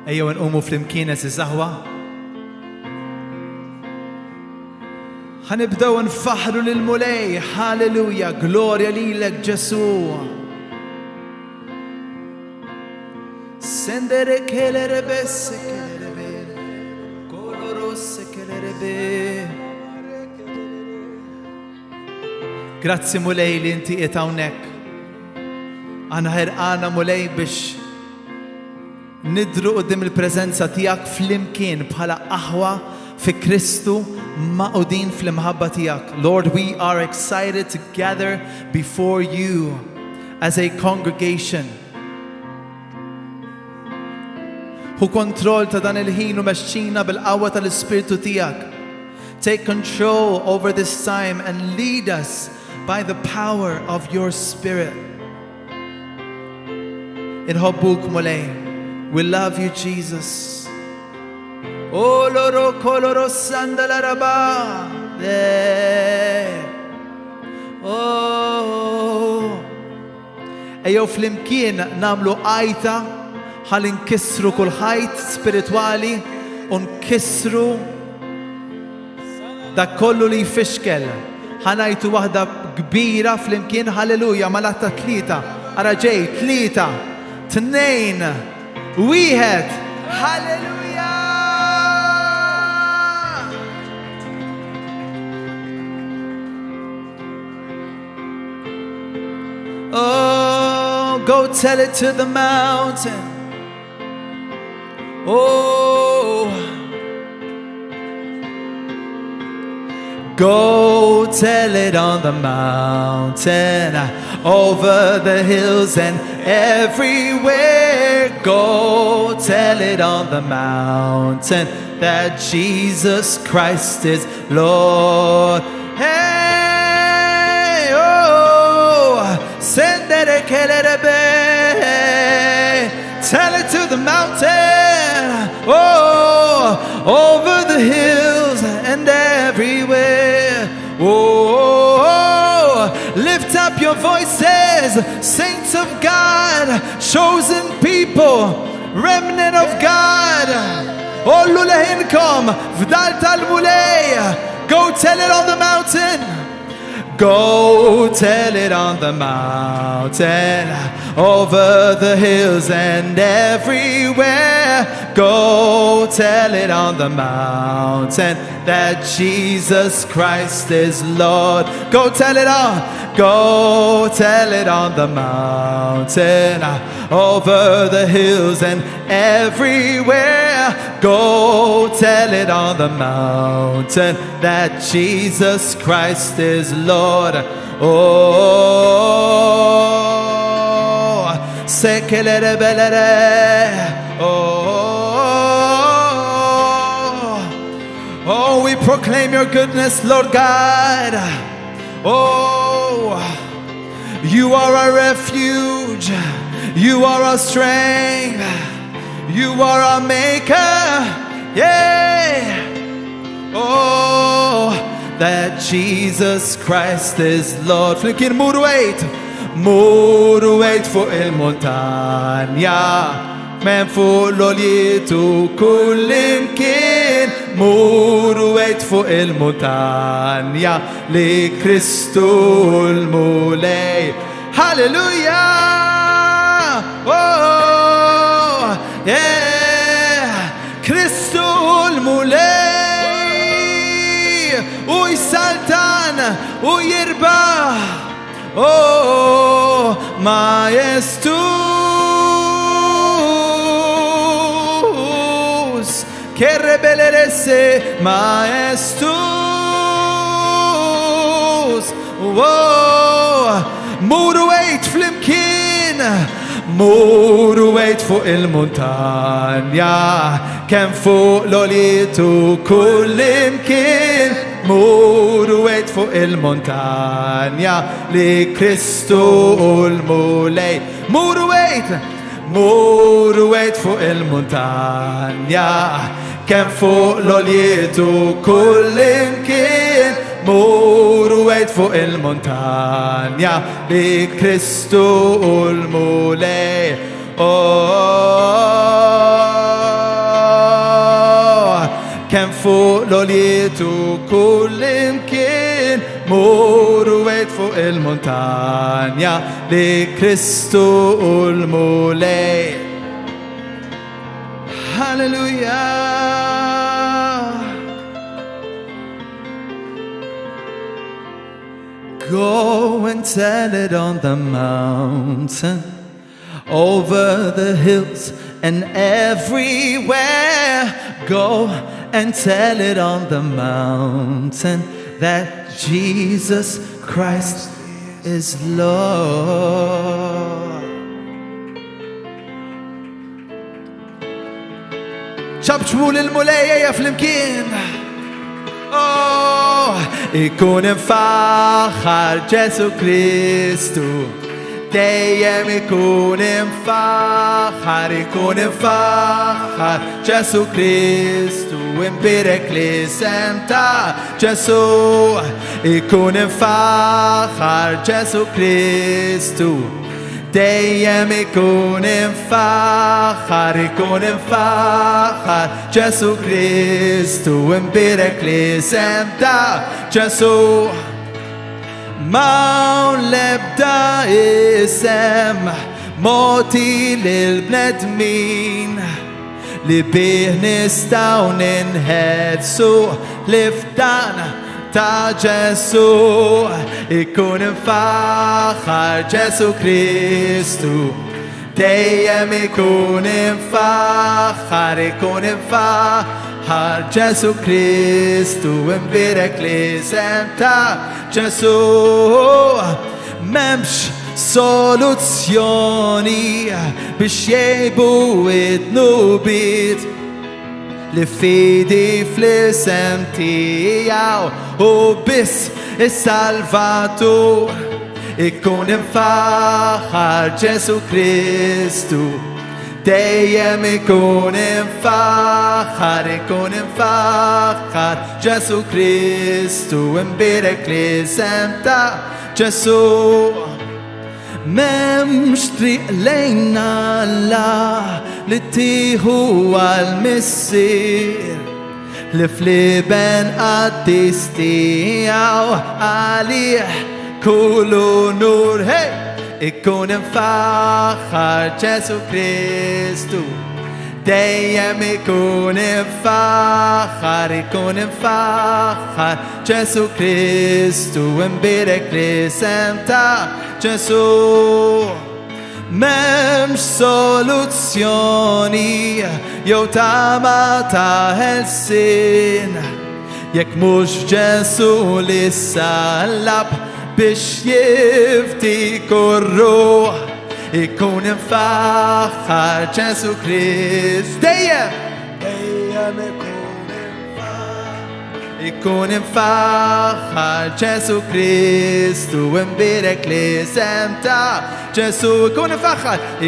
Ejjew nqumu flimkien iż-żaħwa. Ħanibdew nfaħru lil Mulej, halleluja, glorja lilek Ġesu. Sendere kelerebe sekelerebe, koloro sekelerebe. Grazzi Mulej li inti qiegħed hawnhekk. Aħna ħerqana Mulej biex nidru qudiem il-preżenza tiegħek flimkien bħala aħwa fi Kristu maqudin fl-imħabba tiegħek. Lord, we are excited to gather before you as a congregation. Hu kontroll ta' dan il-ħin u mexxina bil-qawwa tal-Ispirtu tiegħek. Take control over this time and lead us by the power of your Spirit. Inħobbuk Mulej. We love you, Jesus. Oh, loro coloro sandala raba. Oh. Ejjew flimkien namlu ajta ħalli nkissru kull ħajt spiritwali u nkissru dak kollu li jfixkel. Ħanajtu waħda kbira flimkien, halleluja, malatta tlieta. Ara ġej, tlieta, tnejn, wieħed, halleluja! Oh, go tell it to the mountain. Oh, go tell it on the mountain, over the hills and everywhere. Go tell it on the mountain that Jesus Christ is Lord. Hey, oh, send it, tell it to the mountain, oh, over the hills and everywhere. Oh, lift up your voices, saints of God, chosen people, remnant of God. Ollu leħinkom f'dal tal-Mulej. Go tell it on the mountain. Go tell it on the mountain, over the hills and everywhere. Go tell it on the mountain that Jesus Christ is Lord. Go tell it on. Go tell it on the mountain, over the hills and everywhere. Go tell it on the mountain that Jesus Christ is Lord. Oh, sekelere belere. Oh, we proclaim your goodness, Lord God. Oh, you are our refuge. You are our strength. You are our maker. Yeah. Oh, that Jesus Christ is Lord. Flimkien muru wait for il-montagna. Men fuq l-oljitu kullimkien. Muru wait fuq il-montagna li Kristu l-Mulej. Hallelujah! Oh, yeah! Kristu l-Mulej. U jsaltan, u jirbaħ. Oh, majestus. Che rebeleresse maestus. Whoa. Muru wait flimkien. Muru wait fuq il-montagna. Kem fuq l-oljitu kullimkien. Muru wait fuq il-montagna li Kristu l-Mulej. Muru wait fuq il-montagna. Kem fuq l-oljitu kullimkien. Muru wait fuq il-montagna li Kristu l-Mulej. Oh, fuq l-oljiet u kull imkien muru wejt fuq il-montanja li Kristu u l-mulej. Hallelujah. Go and tell it on the mountain, over the hills and everywhere. Go and tell it on the mountain that Jesus Christ is Lord. شبشبوا للملاية flimkien. Oh, ikun imfaħħar Ġesu Kristu, dejjem ikun imfaħħar Ġesu Kristu, imbirek l-isem ta' Ġesu. Ikun imfaħħar Ġesu Kristu, dejjem ikun imfaħħar Ġesu Kristu, imbirek l-isem ta' Ġesu. Mawn lebda isem moti lil-bnedmin li bih nistaw ninħedsu l-ifdan ta' Ġesu. Ikun imfaħħar Ġesu Kristu, dejjem ikun imfaħħar Ġesu Kristu, imbirek l-isem ta' Ġesu. Memx soluzzjoni biex jgħibu id-nubit li fidi fl-isem tijaw u biss is-Salvatur. Ikun imfaħħar Ġesu Kristu, dejjem ikun imfaħħar Ġesu Kristu, imbirek l-isem ta' Ġesu. Memx triq lejn Alla li tieħu għal-missier li fl-iben qaddis tiegħu għalih kullu nur. Hey! Ikun imfaħħar Ġesu Kristu, dejjem ikun imfaħħar Ġesu Kristu, imbirek l-isem ta' Ġesu. Memx soluzzjoni jew tama ta' ħelsien jekk mhux Ġesu li sallab biex jiftiku r-ruħ. Ikun imfaħħar Ġesu Kristu, dejjem ikun imfaħħar Ġesu Kristu, imbirek l-isem ta' Ġesu.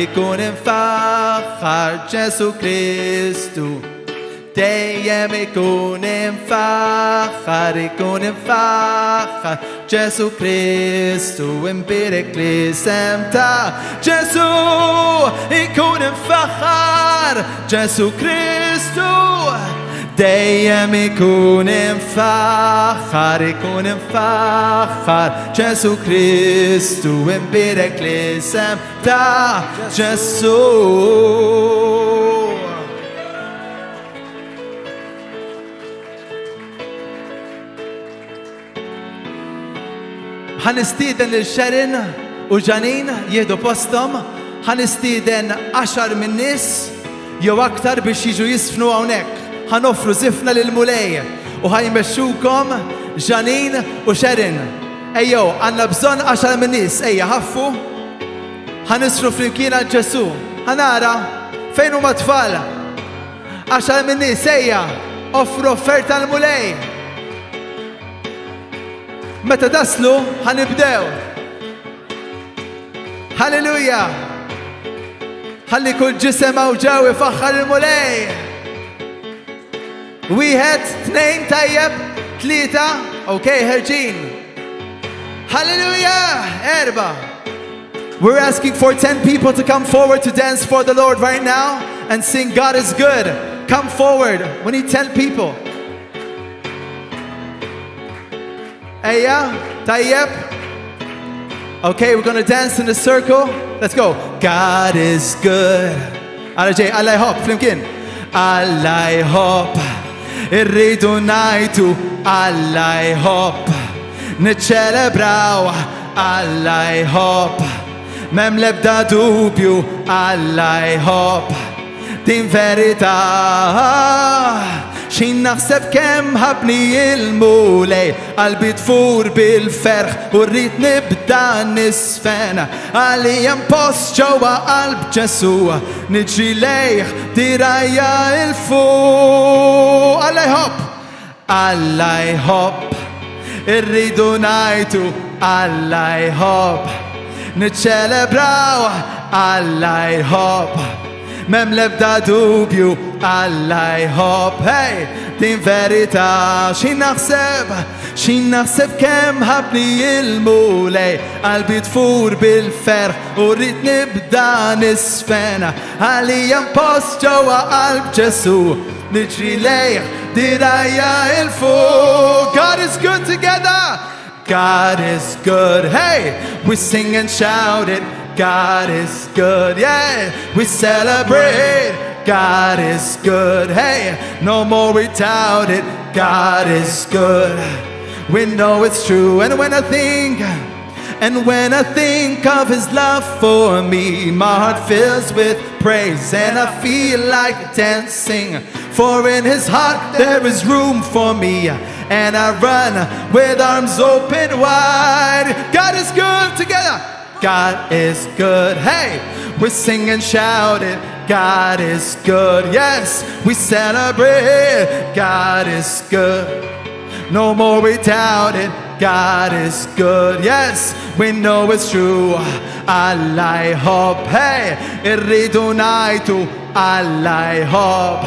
Ikun imfaħħar Ġesu Kristu, dejjem ikun imfaħħar Ġesu Kristu, imbirek l-isem ta' Ġesu. Ikun imfaħħar Ġesu Kristu, dejjem ikun imfaħħar Ġesu Kristu, imbirek l-isem ta' Ġesu. ħanistiden lil-Sharon u Janine jieħdu postom, ħanistiden 10 min nies jew aktar biex jiġu jisfnu hawnhekk. ħanoffru zifna lil-mulej u ħajmexxukom Janine u Sharon. Ejjew, għandna bżonn 10 min nies, ejja ħaffu. ħanisru flimkien għal Ġesu. ħanara fejn huma tfal. 10 min nies, ejja, offru offerta l-mulej. Meta taslu, ħanibdew. Halleluja. ħalli kull ġisem hawn ġew ifaħħar il-mulej. Wieħed, tnejn, tajjeb, 3, okay, ħerġin. Hallelujah, 4. We're asking for 10 people to come forward to dance for the Lord right now and sing God is good. Come forward. We need 10 people. Aya, Tayyip. Okay, we're gonna dance in a circle. Let's go. God is good. RJ, Allah hop, flimkin. Allah hop. Irridu najtu Allah hop. Niċċelebraw Allah hop. Mem lebda dubju Allah hop. Din verità. Xin naħseb kem ħabni il-mulej Qalbi tfur bil-ferħ U rrit nibda nisfen Għalijem post ġowa qalb Ġesu Niġi lejh dirajja il-fuq Allah jħobb Allah jħobb Irridu najtu Allah jħobb Niċċelebraw Allah jħobb Mem lebda dubju Allah jħobb Hey, din verità Xin naħseb kem ħabni il-mulej Qalbi tfur bil-ferħ U rrit nibda nisfen Għalijem post ġowa qalb Ġesu Niġri lejh dirajja il-fuq God is good together God is good Hey, we sing and shout it God is good, yeah, we celebrate God is good, hey, no more we doubt it God is good, we know it's true And when I think of His love for me My heart fills with praise And I feel like dancing For in His heart there is room for me And I run with arms open wide God is good together God is good, hey, we sing and shout it God is good, yes, we celebrate God is good, no more we doubt it God is good, yes, we know it's true Allah jħobb, hey, irridu najtu Allah jħobb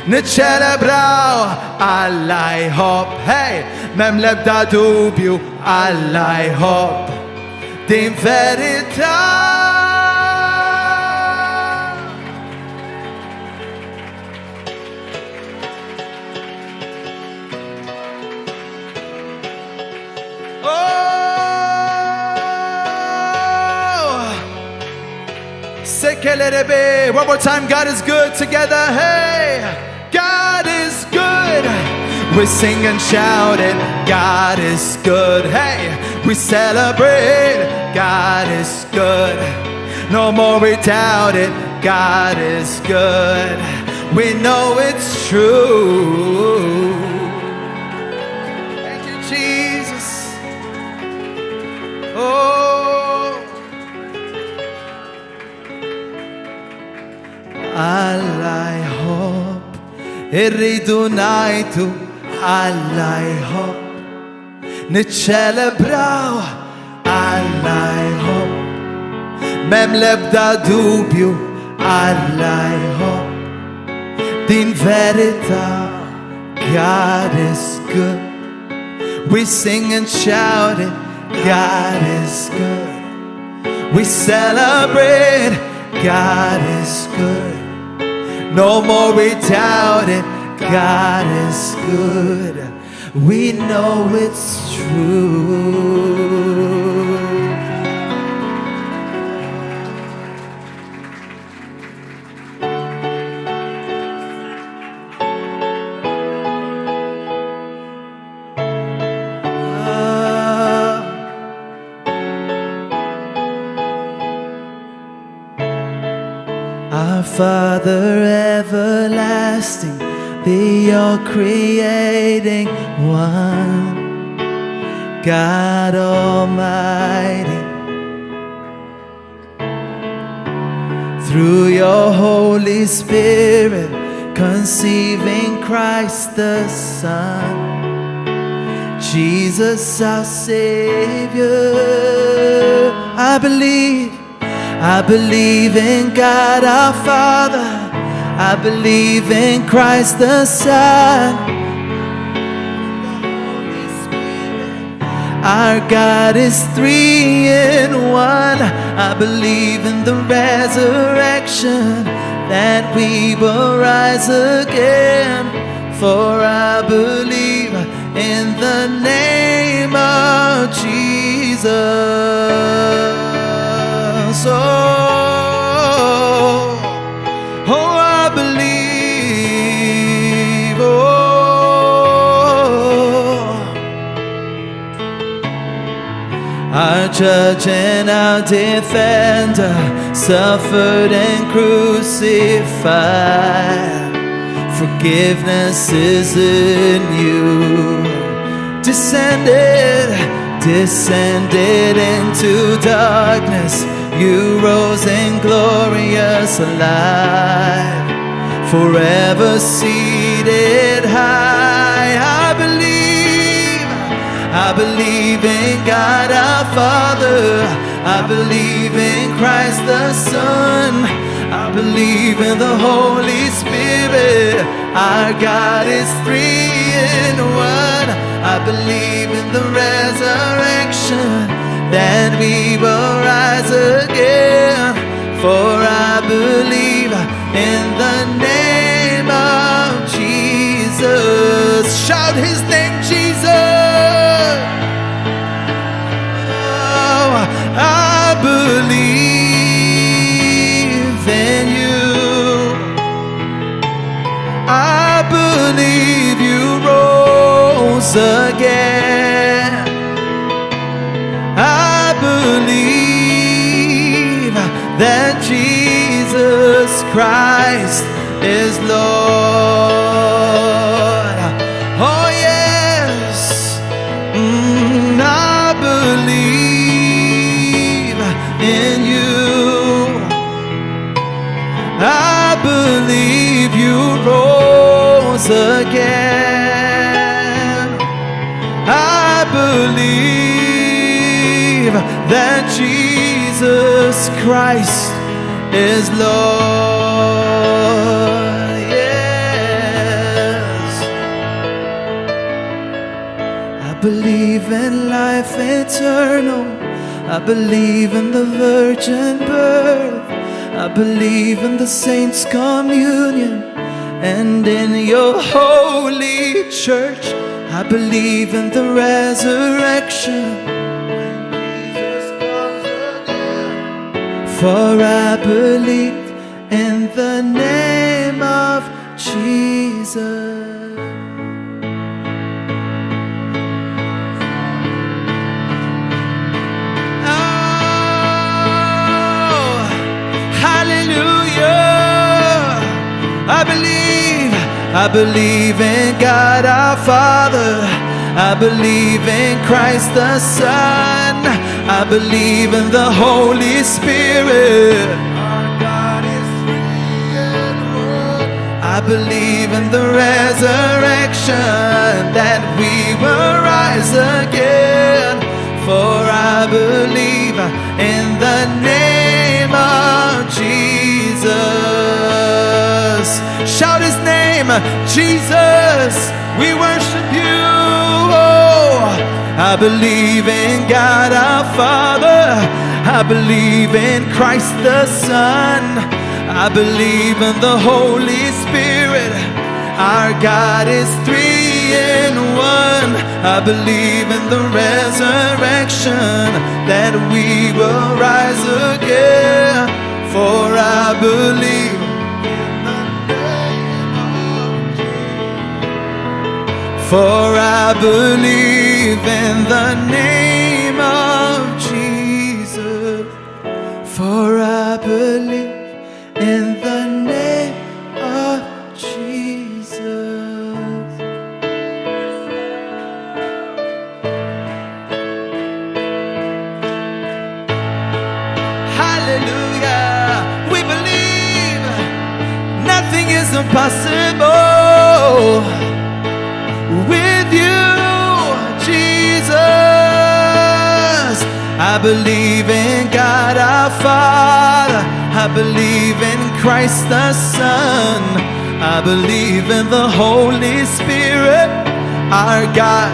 Niċċelebraw Allah jħobb, hey, mem lebda dubju Allah jħobb Din verità Oh Sekelerebe One more time God is good together Hey God is good We sing and shout it God is good Hey we celebrate God is good No more we doubt it God is good We know it's true Thank you Jesus Oh Allah jħobb Irridu najtu Allah jħobb Niċċelebraw Allah jħobb Mem lebda dubju Allah jħobb Din verità God is good We sing and shout it God is good We celebrate God is good No more we doubt it God is good We know it's true. Our Father everlasting, the all-creating one, God Almighty, through your Holy Spirit, conceiving Christ the Son, Jesus our Savior. I believe in God our Father, I believe in Christ the Son. Our God is 3 in 1. I believe in the resurrection, that we will rise again. For I believe in the name of Jesus. Oh, I believe. Our judge and our defender suffered and crucified. Forgiveness is in you. Descended into darkness. You rose in glorious light, forever seated high. I believe in God our Father. I believe in Christ the Son. I believe in the Holy Spirit. Our God is 3 in 1. I believe in the resurrection, that we will rise again. For I believe in the name of Jesus. Shout his name, Jesus. Oh, I believe in you. I believe you rose again. I believe that Jesus Christ is Lord. Oh yes, I believe in you. I believe you rose again. I believe that Jesus Christ is Lord. Yes, I believe in life eternal. I believe in the virgin birth. I believe in the saints' communion and in your holy church. I believe in the resurrection, for I believe in the name of Jesus. Oh, hallelujah. I believe in God our Father. I believe in Christ the Son. I believe in the Holy Spirit. Our God is 3 in 1. I believe in the resurrection, that we will rise again. For I believe in the name of Jesus. Shout his name, Jesus. We worship you. Oh, I believe in God our Father. I believe in Christ the Son. I believe in the Holy Spirit. Our God is 3 in 1. I believe in the resurrection, that we will rise again. For I believe in the name of Jesus. For I believe in the name of Jesus. For I believe in the name of Jesus. Hallelujah. We believe nothing is impossible with you, Jesus. I believe in God our Father. I believe in Christ the Son. I believe in the Holy Spirit, our God.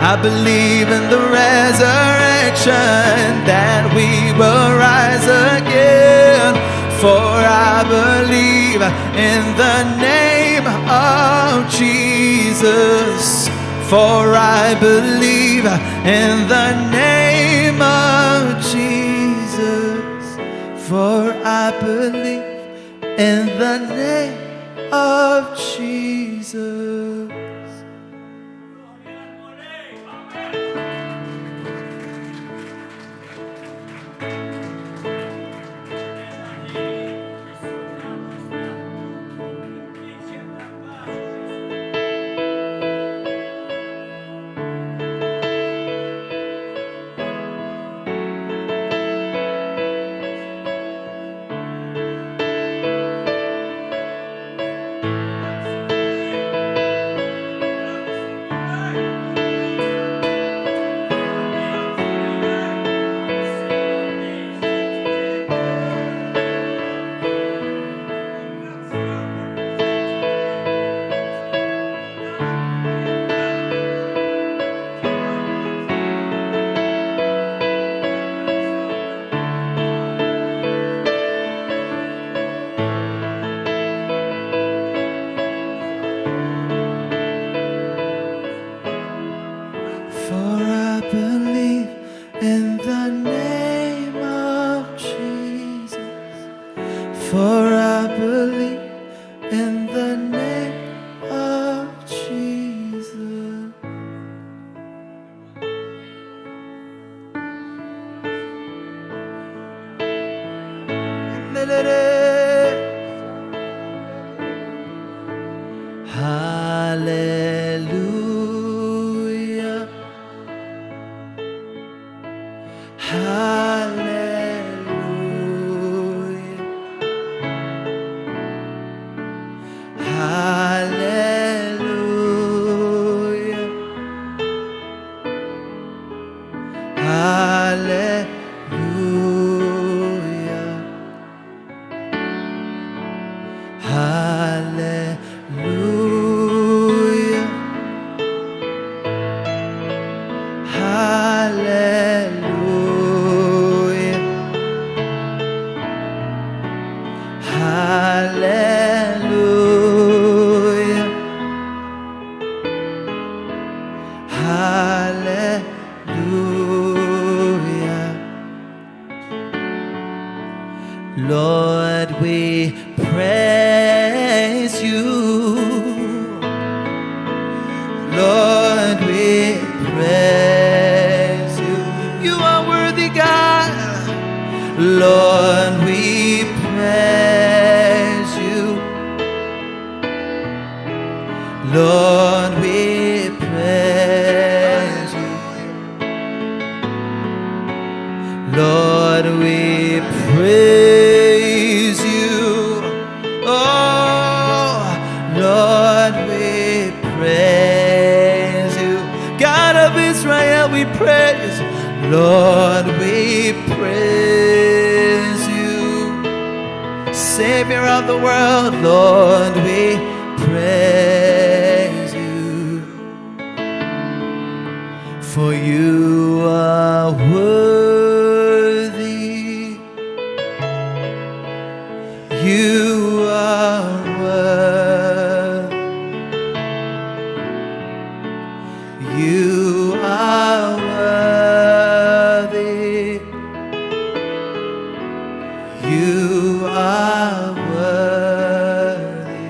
I believe in the resurrection, that we will rise again. For I believe in the name of Jesus. For I believe in the name of Jesus. For I believe in the name of Jesus. For I believe in the name of Jesus. For I believe in the name of Jesus. Hallelujah. Hallelujah. Hallelujah. Hallelujah. Hallelujah. Hallelujah. Hallelujah. Hallelujah. Lord, we praise you. Lord, we praise you. You are worthy, God. Lord, we praise you. Lord, we praise you. Lord, we praise you. Oh, Lord, we praise you. God of Israel, we praise you. Lord, we praise you. Savior of the world, Lord, we praise you. For you are worthy. You are worthy. You are worthy. You are worthy.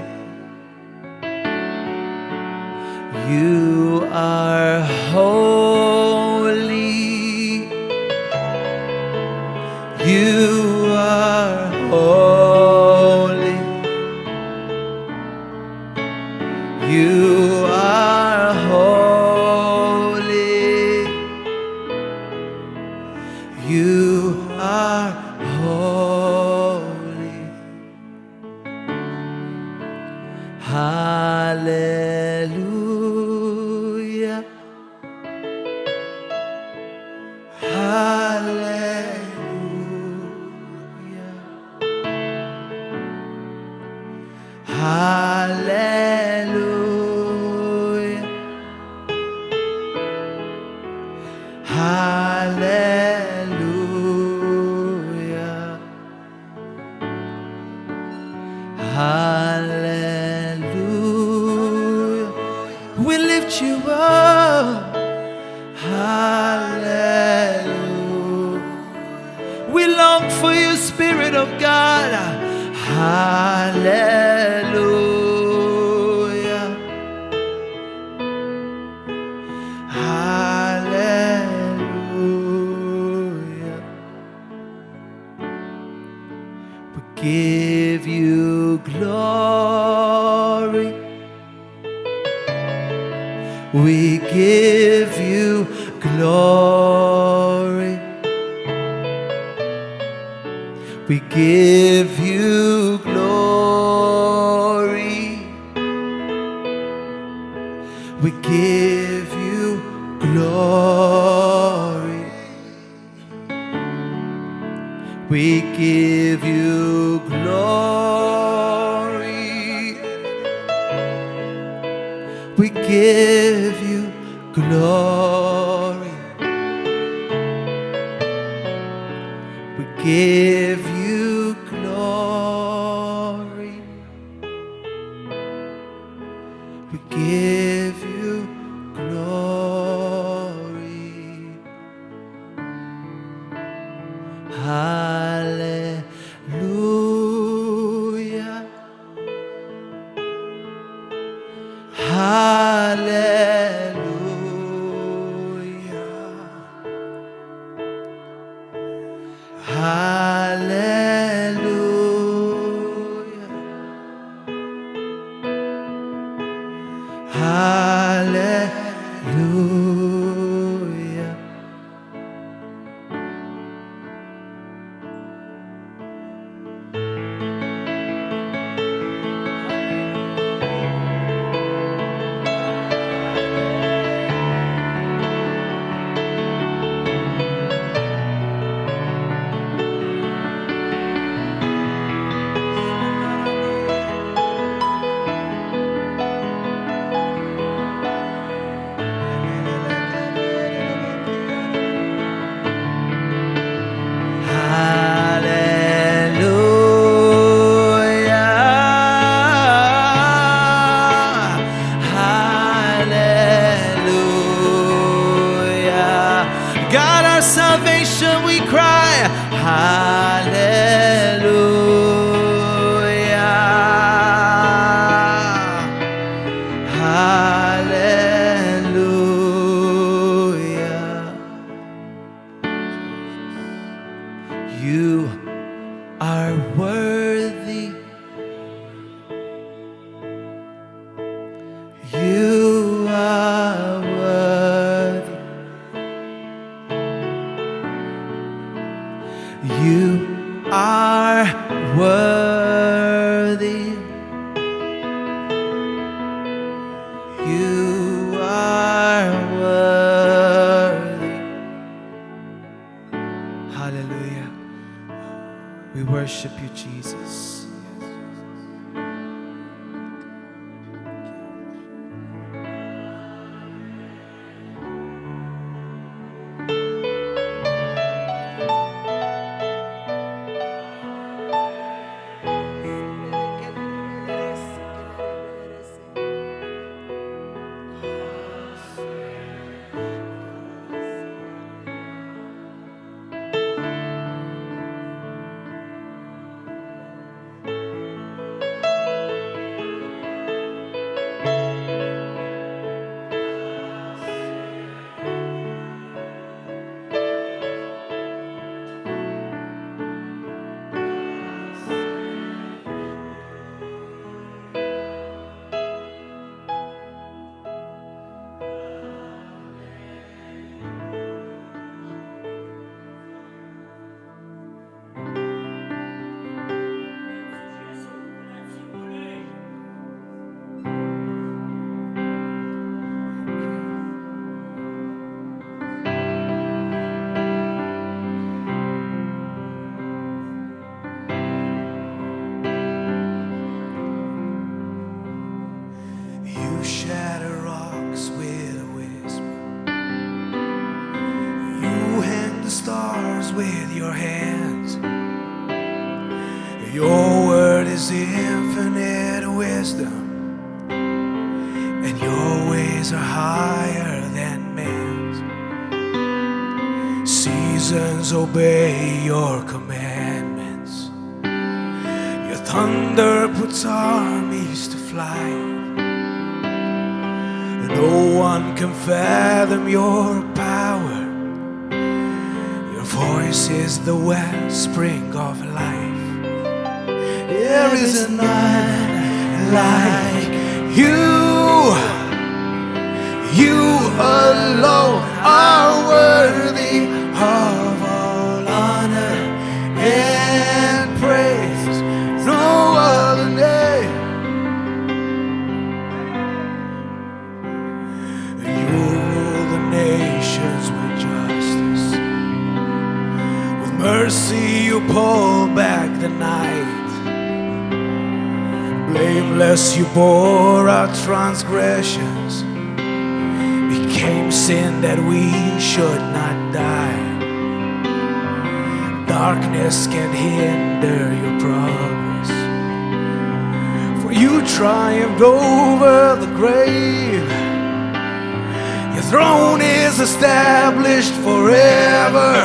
You are holy. You are holy. You are holy. You are holy. Hallelujah. Hallelujah. Hallelujah. Hallelujah. Hallelujah. lift you up. Hallelujah. We long for you, Spirit of God. Hallelujah. Hallelujah. We give you glory. We give you glory. We give you glory. We give you glory. We give you glory. We give you glory. We give you glory. We give you glory. Hallelujah. Hallelujah. Hallelujah. Hallelujah. God, our salvation, we cry, hallelujah, hallelujah. You are worthy. You are worthy. You are worthy. You are worthy. Hallelujah. We worship you, Jesus. With your hands, your word is infinite wisdom, and Your ways are higher than men's. Seasons obey your commandments. Your thunder puts armies to flight. No one can fathom your power. Your voice is the wellspring of life. There is none like you. You alone are worthy of all honor and praise. No other name. You rule the nations with justice. With mercy you pull back the night. Blameless you bore our transgressions, became sin that we should not die. Darkness can hinder your progress, for you triumphed over the grave. Your throne is established forever.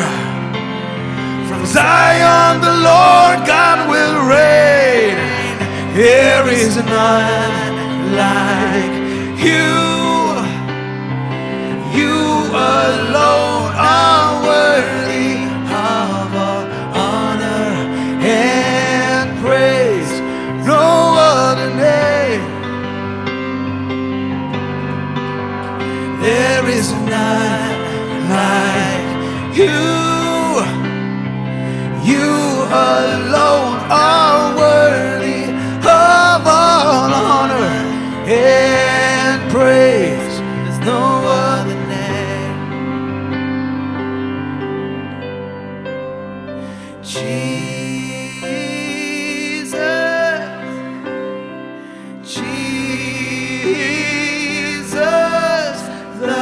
From Zion the Lord God will reign. There is none like you. You alone are worthy of all honor and praise. No other name. There is none like you. You alone are worthy of all honor and praise. There's no other name. Jesus, Jesus, the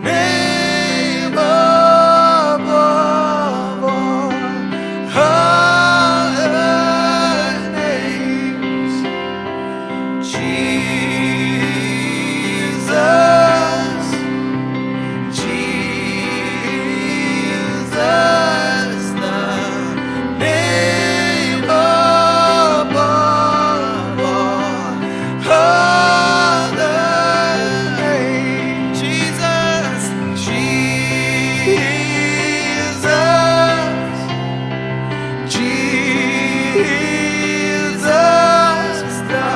name above all other names. Jesus, Jesus, the name above all other names. Jesus, Jesus, Jesus, the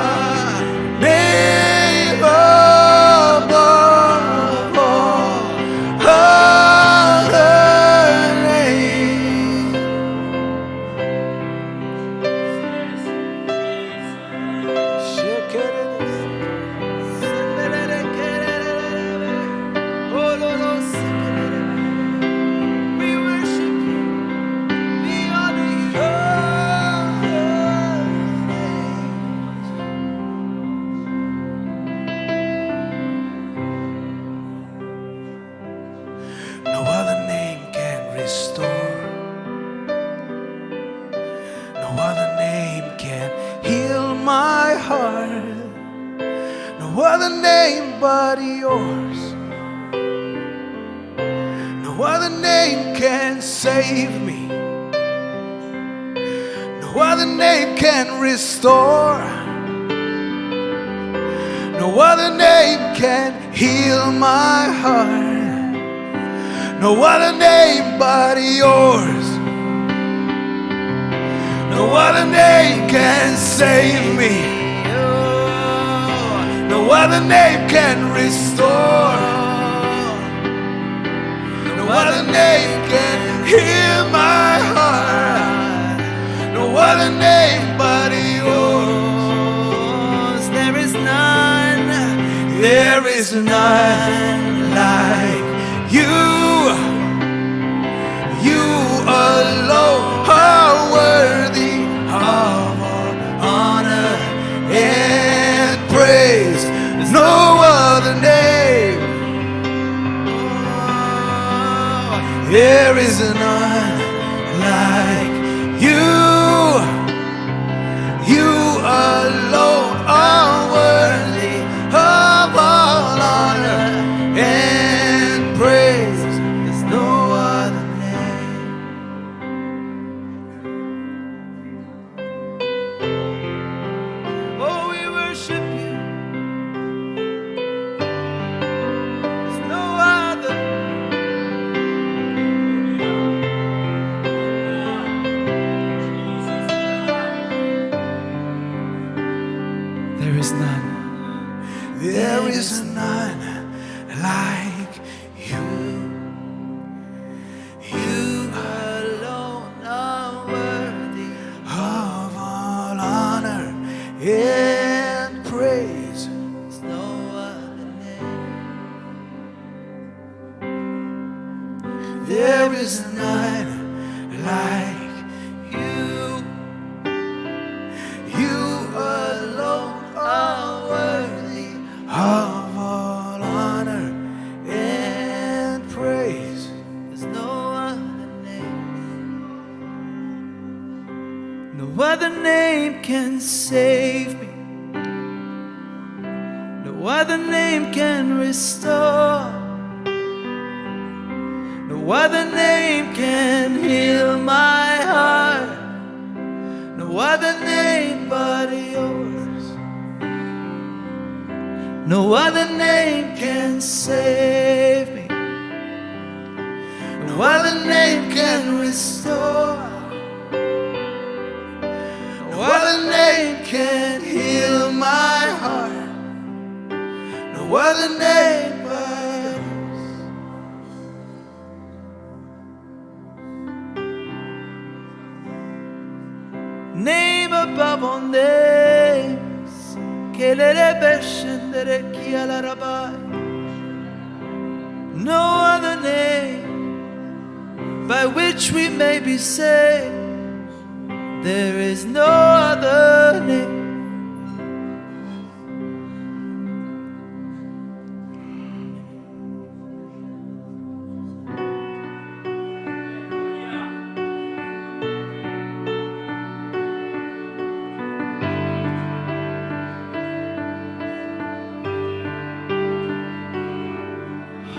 name above all other names. We worship you, we honor you. No other name can restore. No other name can heal my heart. No other name but yours. No other name can save me. No other name can restore. No other name can heal my heart. No other name but yours. No other name can save me. No other name can restore. No other name can heal my heart. No other name but yours. There is none. There is none like you. You alone are worthy of all honor and praise. There's no other name. There is none like you. You alone are worthy of No other name can save me. No other name can restore. No other name can heal my heart. No other name but yours. No other name can save me. No other name can restore. No other name can heal my heart. No other name but yours. Name above all names. No other name by which we may be saved. There is no other name.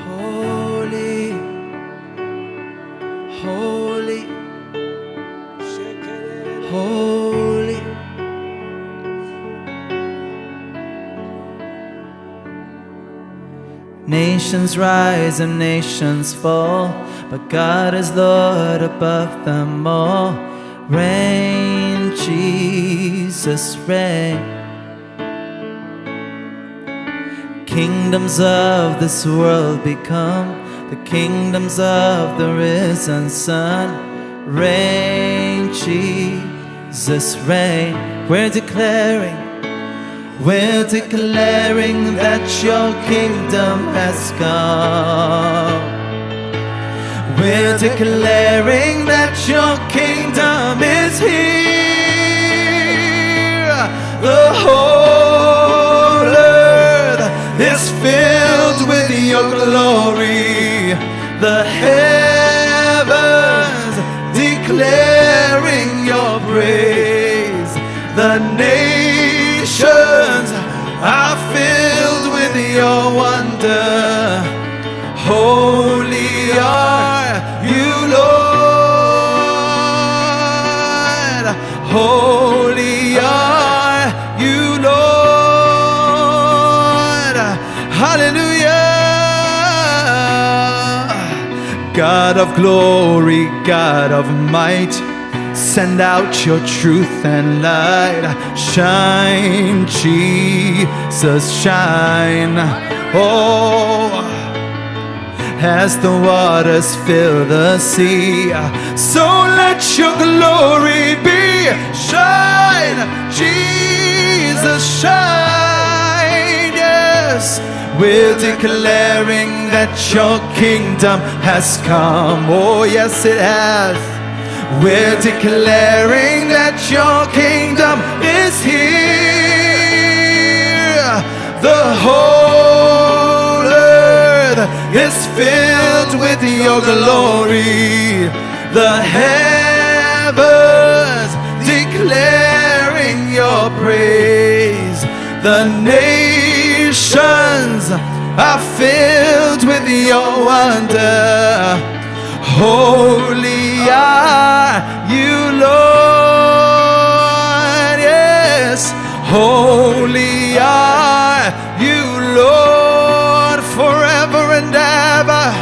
Holy, holy, holy. Nations rise and nations fall, but God is Lord above them all. Reign, Jesus, reign. Kingdoms of this world become the kingdoms of the risen Son. Reign, Jesus, reign. We're declaring that your kingdom has come. We're declaring that your kingdom is here. The whole earth is filled with your glory. The heavens declaring your praise. The nations are filled with your wonder. Holy are you, Lord. Holy are you, Lord. Hallelujah. God of glory, God of might, send out your truth and light. Shine, Jesus, shine. Oh, as the waters fill the sea, so let your glory be. Shine, Jesus, shine. Yes, we're declaring that your kingdom has come. Oh, yes, it has. We're declaring that your kingdom is here. The whole earth is filled with your glory. The heavens declaring your praise. The nations are filled with your wonder. Holy are you, Lord. Yes, holy are you, Lord, forever and ever.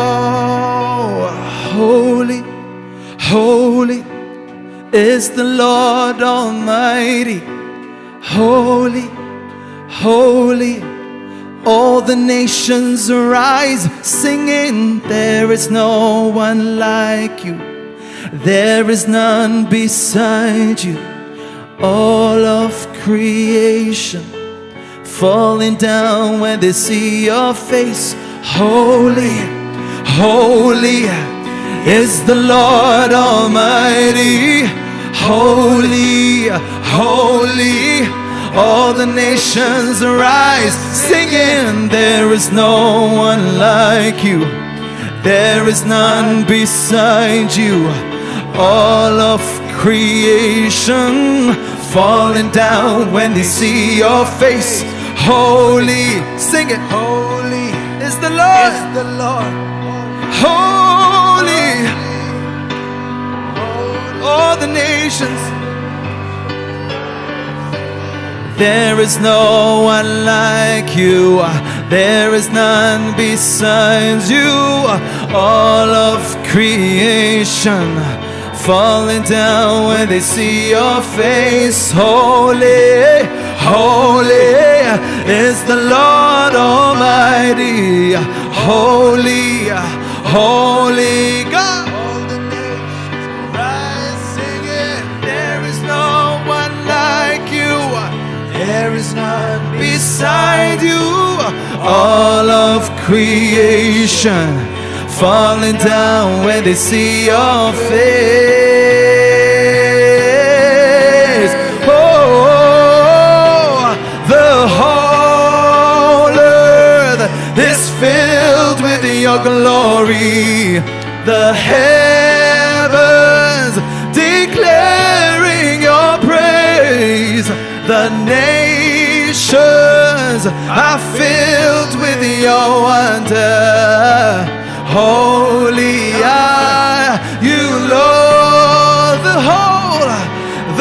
Oh, holy, holy is the Lord Almighty. Holy, holy, all the nations arise singing, there is no one like you. There is none beside you. All of creation falling down when they see your face. Holy, holy is the Lord Almighty. Holy, holy, all the nations arise singing, there is no one like you. There is none beside you. All of creation falling down when they see your face. Holy, sing it. Holy Is the Lord. is the Lord. Holy, all the nations. There is no one like you. There is none besides you. All of creation falling down when they see your face. Holy, holy is the Lord Almighty. Holy, holy God. All the nations rise singing. There is no one like you. There is none Beside you, all of creation falling down when they see your face. Oh, the whole earth is filled with your glory. The heavens declaring your praise. The nations are filled with your wonder. Holy are you, Lord.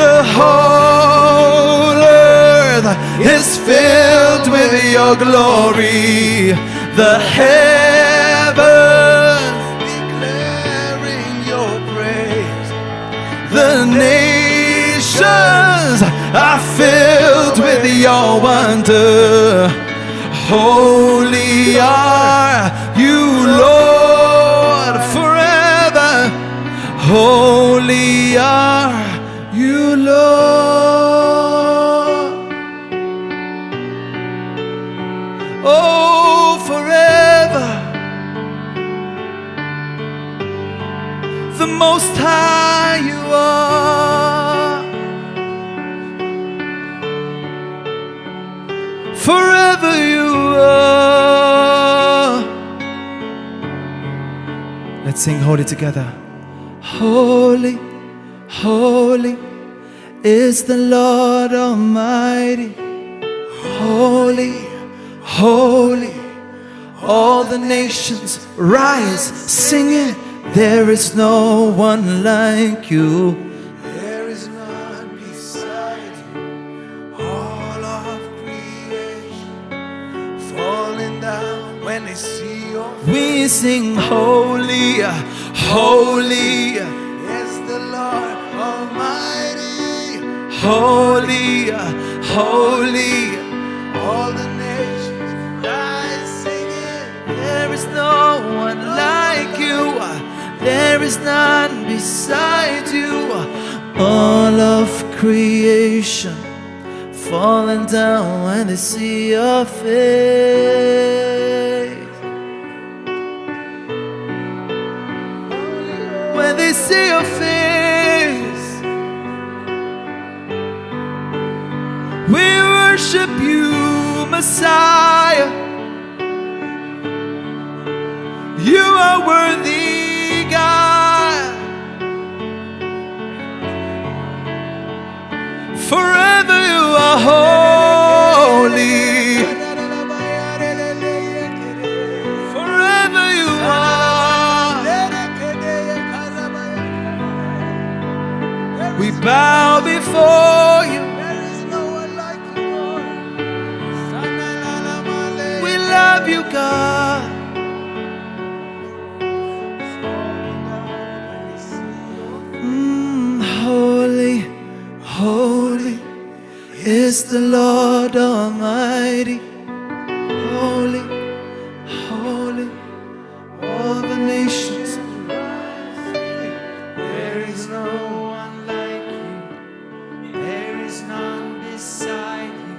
The whole earth is filled with your glory. The heavens declaring your praise. the nations are filled with your wonder. Holy are you, Lord, forever. Holy are you, Lord. Oh, forever. The Most High you are. Forever you are. Let's sing holy together. Holy, holy is the Lord Almighty. Holy, holy, all the nations rise singing. There is no one like you. There is none beside you. All of creation falling down when they see your face. We sing holy, holy, Yes, the Lord Almighty. holy, holy. All the nations rise singing. There is no one like you. There is none beside you. All of creation falling down when they see your face. When they see your face, we worship you, Messiah. You are worthy, God. Forever you are holy. Forever you are. We bow before you. There is no one like you, Lord. We love you, God. Holy, holy is the Lord Almighty. Holy, holy, all the nations. There is no one like you. There is none beside you.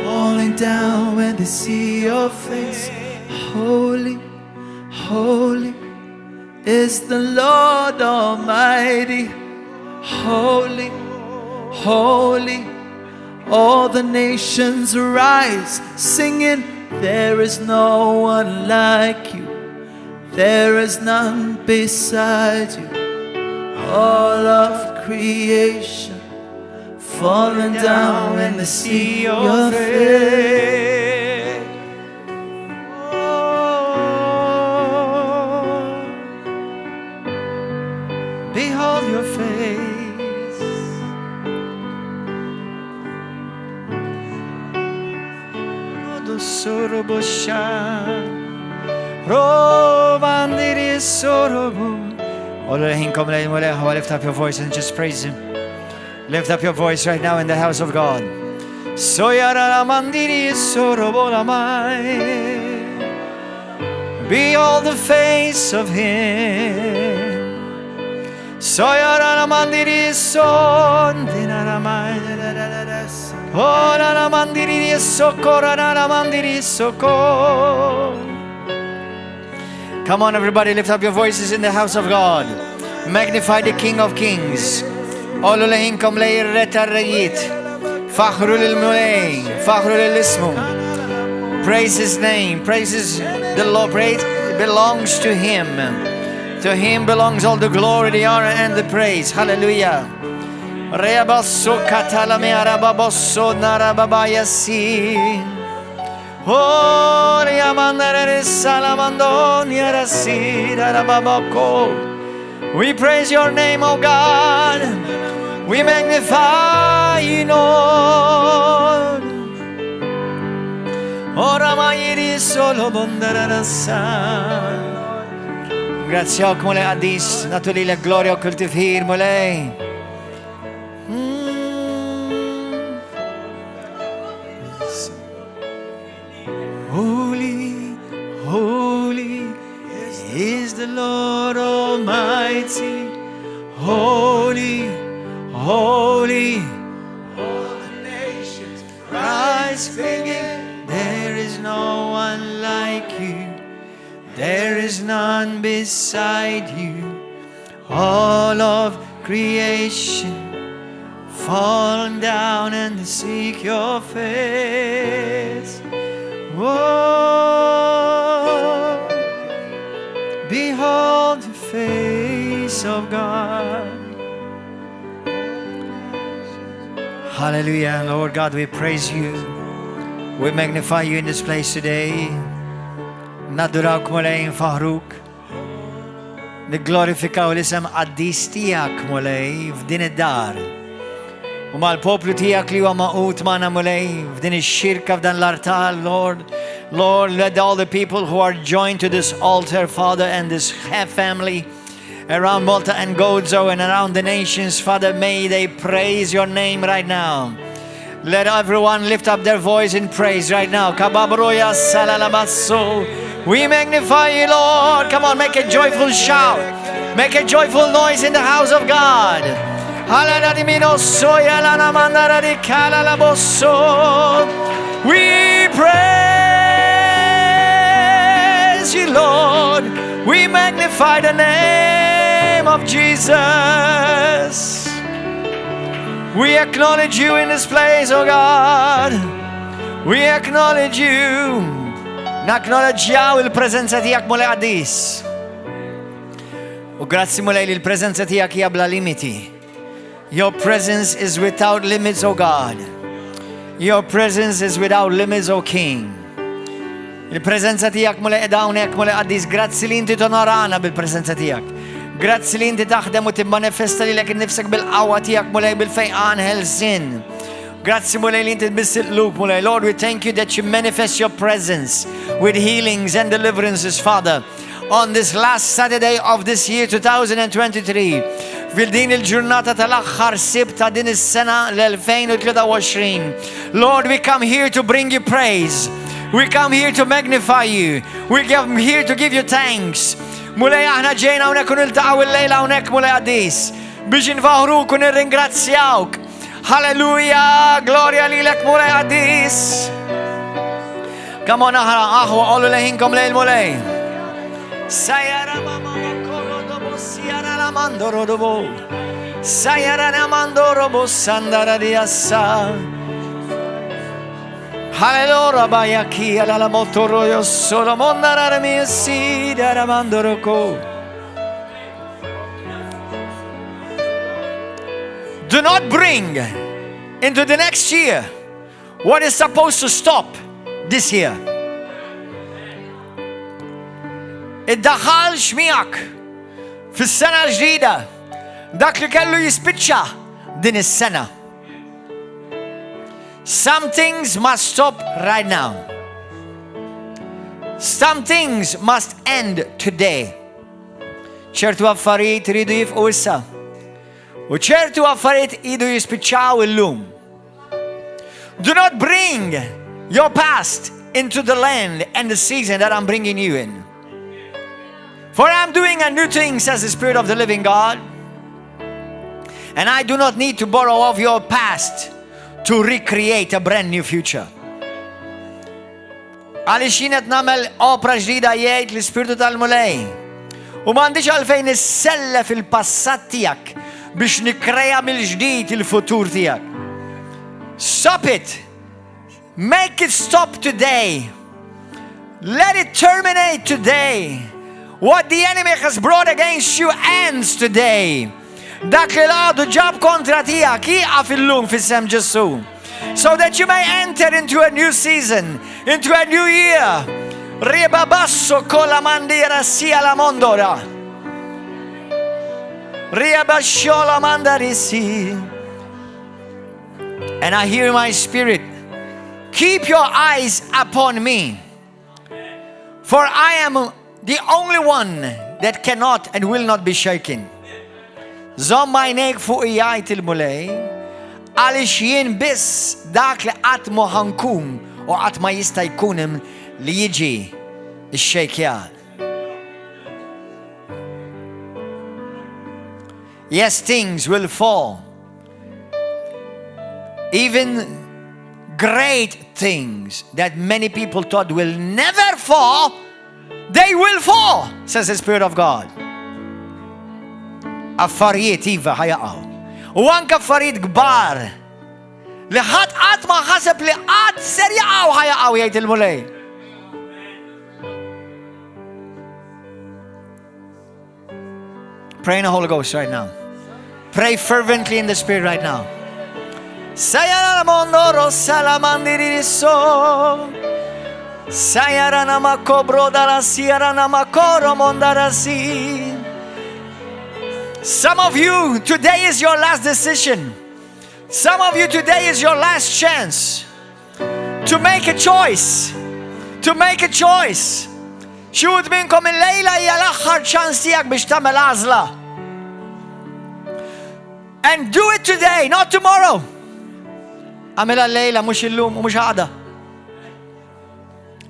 Falling down when they see your face. Holy, holy is the Lord Almighty. Holy, holy, all the nations rise singing. There is no one like you. There is none beside you. All of creation falling down in the sea of your face. Behold your face. Lift up your voice and just praise Him. Lift up your voice right now in the house of God. Behold the face of Him. Come on, everybody, lift up your voices in the house of God. Magnify the King of Kings. Praise His name. Praises the Lord. Praise belongs to Him. To Him belongs all the glory, the honor, and the praise. Hallelujah. We praise your name, O God. We magnify you, Lord. Grazie och mole adis natulile gloria och kultivir mole. Holy, holy is the Lord Almighty. Holy, holy, all the nations rise singing. There is no one like you. There is none beside you. All of creation fallen down and seek your face. Whoa, behold the face of God. Hallelujah, Lord God, we praise you. We magnify you in this place today. Nadurak mulay fahruk. Niglorifikaw l-isem qaddis tijak mulay f'din id-dar. U mal-poplu tijak li huwa maqut magħna mulay f'din ix-xirka f'dan l-artal, Lord. Lord, let all the people who are joined to this altar, Father, and this family around Malta and Gozo and around the nations, Father, may they praise your name right now. Let everyone lift up their voice in praise right now. Kababroya salalabaso. We magnify you, Lord. Come on, make a joyful shout. Make a joyful noise in the house of God. We praise you, Lord. We magnify the name of Jesus. We acknowledge you in this place, oh God. We acknowledge you. Nacknowledġjaw il-prezenza tijak mole għaddis. U grazzi mole li il-prezenza tijak hija bla limiti. Your presence is without limits, O God. Your presence is without limits, O King. Il-prezenza tijak mole edawnek mole għaddis. Grazzi li inti tonorana bil-prezenza tijak. Grazzi li inti taħdem u tibmanifesta li l-ek nifsek bil-qawwa tijak mole bil-fejqan ħelsin. Grazie mulej li inti tbissil lup mulej. Lord, we thank you that you manifest your presence with healings and deliverances, Father, on this last Saturday of this year 2023. Fil-din il-ġurnata tal-aħħar sib ta' din is-sena l-2023. Lord, we come here to bring you praise. We come here to magnify you. We come here to give you thanks. Mulej aħna ġejna hawnhekk u niltaqgħu il-lejla hawnhekk mulej għaddis biex infaħruk u nirringrazzjawk. Hallelujah, gloria lilek mulej għaddis. Come on, aħwa qolu leħinkom lejl mulej. Sajara mama korodobo sijara la mandorodobo. Sajara la mandorobo sandara di assa. Hallelujah, bayaki ala motoro yo solo mondara mi si dara mandoroko. Do not bring into the next year what is supposed to stop this year. Id-daħal xmijak fis-sena ġdida dak li kellu jispiċċa din is-sena. Some things must stop right now. Some things must end today. ċertu affarijiet iridu jifqu issa. U ċertu affarijiet iridu jispiċċaw illum. Do not bring your past into the land and the season that I'm bringing you in. For I'm doing a new thing, says the Spirit of the living God. And I do not need to borrow of your past to recreate a brand new future. Għaliex jien qed nagħmel opra ġdida jgħid l-Ispiritu tal-Mulej. U m'għandix għalfejn issellef il-passat tiegħek biex nikkrea mill-ġdid il-futur tiegħek. Stop it. Make it stop today. Let it terminate today. What the enemy has brought against you ends today. Dak li l-għadu ġab kontra tijak jiqaf illum fis-sem Ġesu. So that you may enter into a new season, into a new year. Riba basso kola mandira sia la mondora. Riba shola mandarisi. And I hear my spirit, keep your eyes upon me. For I am the only one that cannot and will not be shaken. Zomma jnejk fuq jgħid il-Mulej, għaliex jien biss dak li qatt ma ħankun u qatt ma jista' jkun hemm li jiġi x-xejkjan. Yes, things will fall. Even great things that many people thought will never fall, they will fall, says the Spirit of God. Affarijiet iva ħajaqaw. U anke affarijiet kbar li ħadd qatt ma ħaseb li qatt ser jaqgħu ħajaqgħu jgħid il-Mulej. Pray in the Holy Ghost right now. Pray fervently in the Spirit right now. Sayara mondoro salamandiriso. Sayara namakobro darasi ara namakoro mondarasi. Some of you, today is your last decision. Some of you, today is your last chance to make a choice. To make a choice. Xud minkom il-lejla hija l-aħħar ċans tiegħek biex tagħmel għażla. And do it today, not tomorrow. Għamilha l-lejla mhux illum u mhux għada.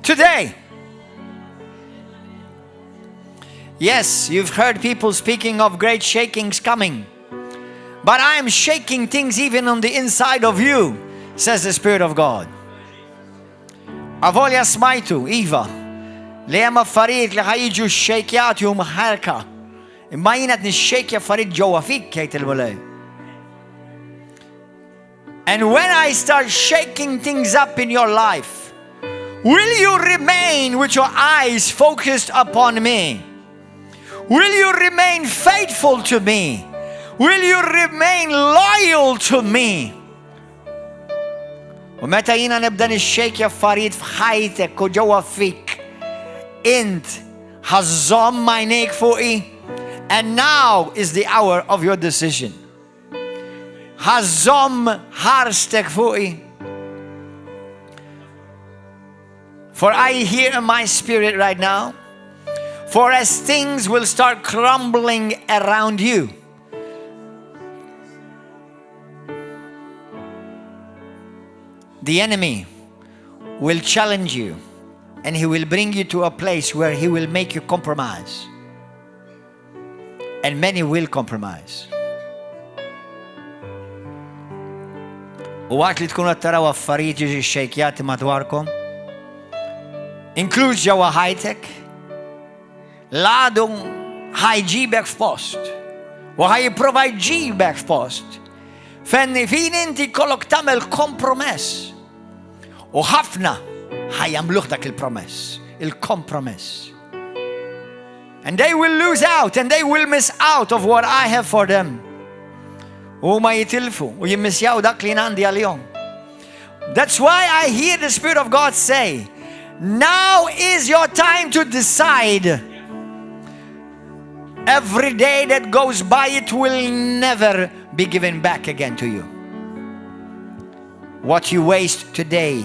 Today. Yes, you've heard people speaking of great shakings coming. But I am shaking things even on the inside of you, says the Spirit of God. Avolja smajtu, Iva, li hemm affarijiet li ħajġu xejkjati u mħarka. Imma jien qed nixxejkja affarijiet ġewwa fik jgħid il-Mulej. And when I start shaking things up in your life, will you remain with your eyes focused upon me? Will you remain faithful to me? Will you remain loyal to me? U meta jiena nibda nixxejkja affarijiet f'ħajtek u ġewwa fik, int ħażżomm għajnejk fuqi, and now is the hour of your decision. Ħażżomm ħarstek fuqi. For I hear in my spirit right now, for as things will start crumbling around you, the enemy will challenge you and he will bring you to a place where he will make you compromise. And many will compromise. U għat li tkunu taraw affarijiet jiġi xejkjati madwarkom, inkluż ġewwa ħajtek, l-għadu ħajġibek f'post u ħajprova jġibek f'post fejn inti kollok tagħmel kompromess U ħafna ħajamluħ dak il-promess, il-kompromess. And they will lose out and they will miss out of what I have for them. U ma jitilfu u jimmissjaw dak li għandi għal-jom. That's why I hear the Spirit of God say, now is your time to decide. Every day that goes by, it will never be given back again to you. What you waste today,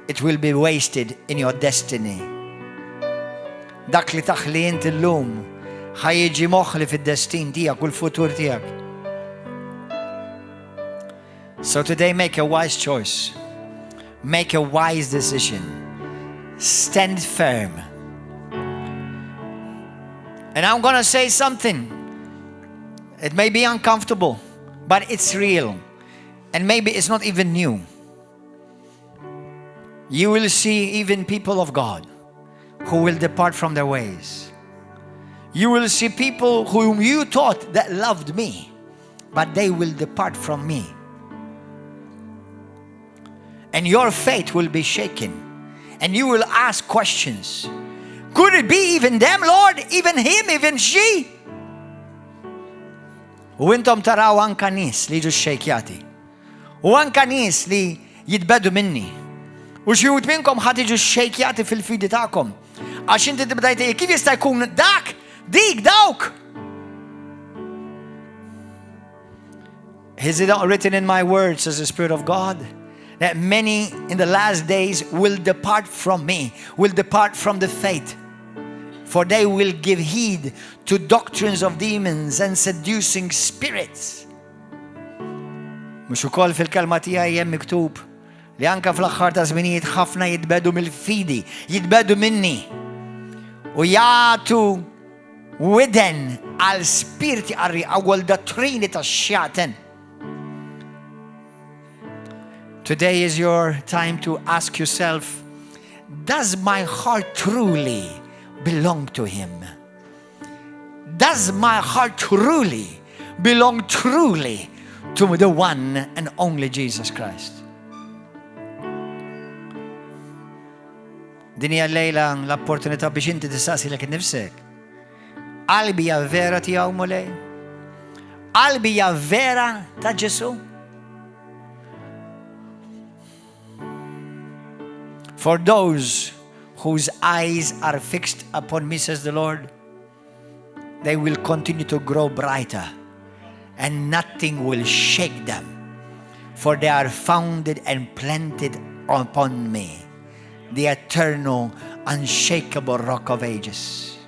it will be wasted in your destiny. Dak li taħli inti l-lum, ħajġi moħli fid-destin tijak u l-futur tijak. So today make a wise choice. Make a wise decision. Stand firm. And I'm going to say something. It may be uncomfortable, but it's real. And maybe it's not even new. You will see even people of God who will depart from their ways. You will see people whom you thought that loved me, but they will depart from me. And your faith will be shaken. And you will ask questions. Could it be even them, Lord? Even him, even she? U intom taraw anka nis li ġu xejkjati. U anka nis li jitbedu minni. U xijut minnkom ħad iġu xejkjati fil-fidi ta'kom. Għax inti tibdajti, kif jista' jkun dak, dik, dawk? Is it not written in my words, says the Spirit of God, that many in the last days will depart from me, will depart from the faith, for they will give heed to doctrines of demons and seducing spirits. Mux ukoll fil-kelma tiegħi hemm miktub li anke fl-aħħar ta' żminijiet ħafna jitbedu mill-fidi, jitbedu minni u jagħtu widen għal spiriti qarri għal dottrini tax-xjaten. Today is your time to ask yourself, does my heart truly belong to him? Does my heart truly belong truly to the one and only Jesus Christ? Din hija lejla l-opportunità biex inti tistaqsi lek innifsek. Qalbi hija vera tiegħu mulej? Qalbi hija vera ta' Ġesu? For those whose eyes are fixed upon me, says the Lord, they will continue to grow brighter and nothing will shake them, for they are founded and planted upon me, the eternal, unshakable rock of ages.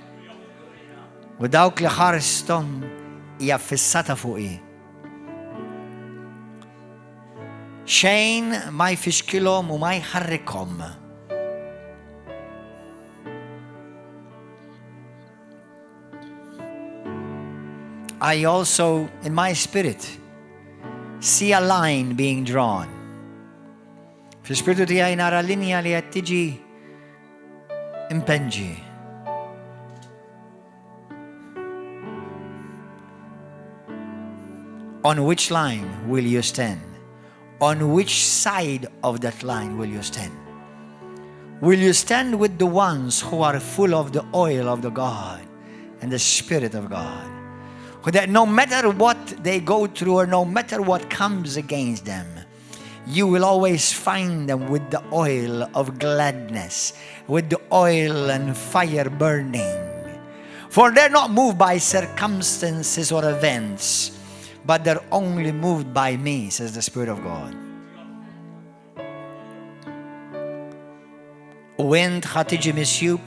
U dawk li ħarstom hija fissata fuqi. Xejn ma jfixkilhom u ma jħarrikhom. I also, in my spirit, see a line being drawn. Fil-spiritu tiegħi nara linja li qed tiġi impenġi. On which line will you stand? On which side of that line will you stand? Will you stand with the ones who are full of the oil of the God and the Spirit of God? That no matter what they go through or no matter what comes against them, you will always find them with the oil of gladness, with the oil and fire burning. For they're not moved by circumstances or events, but they're only moved by me, says the Spirit of God. U int ħatiġi misjub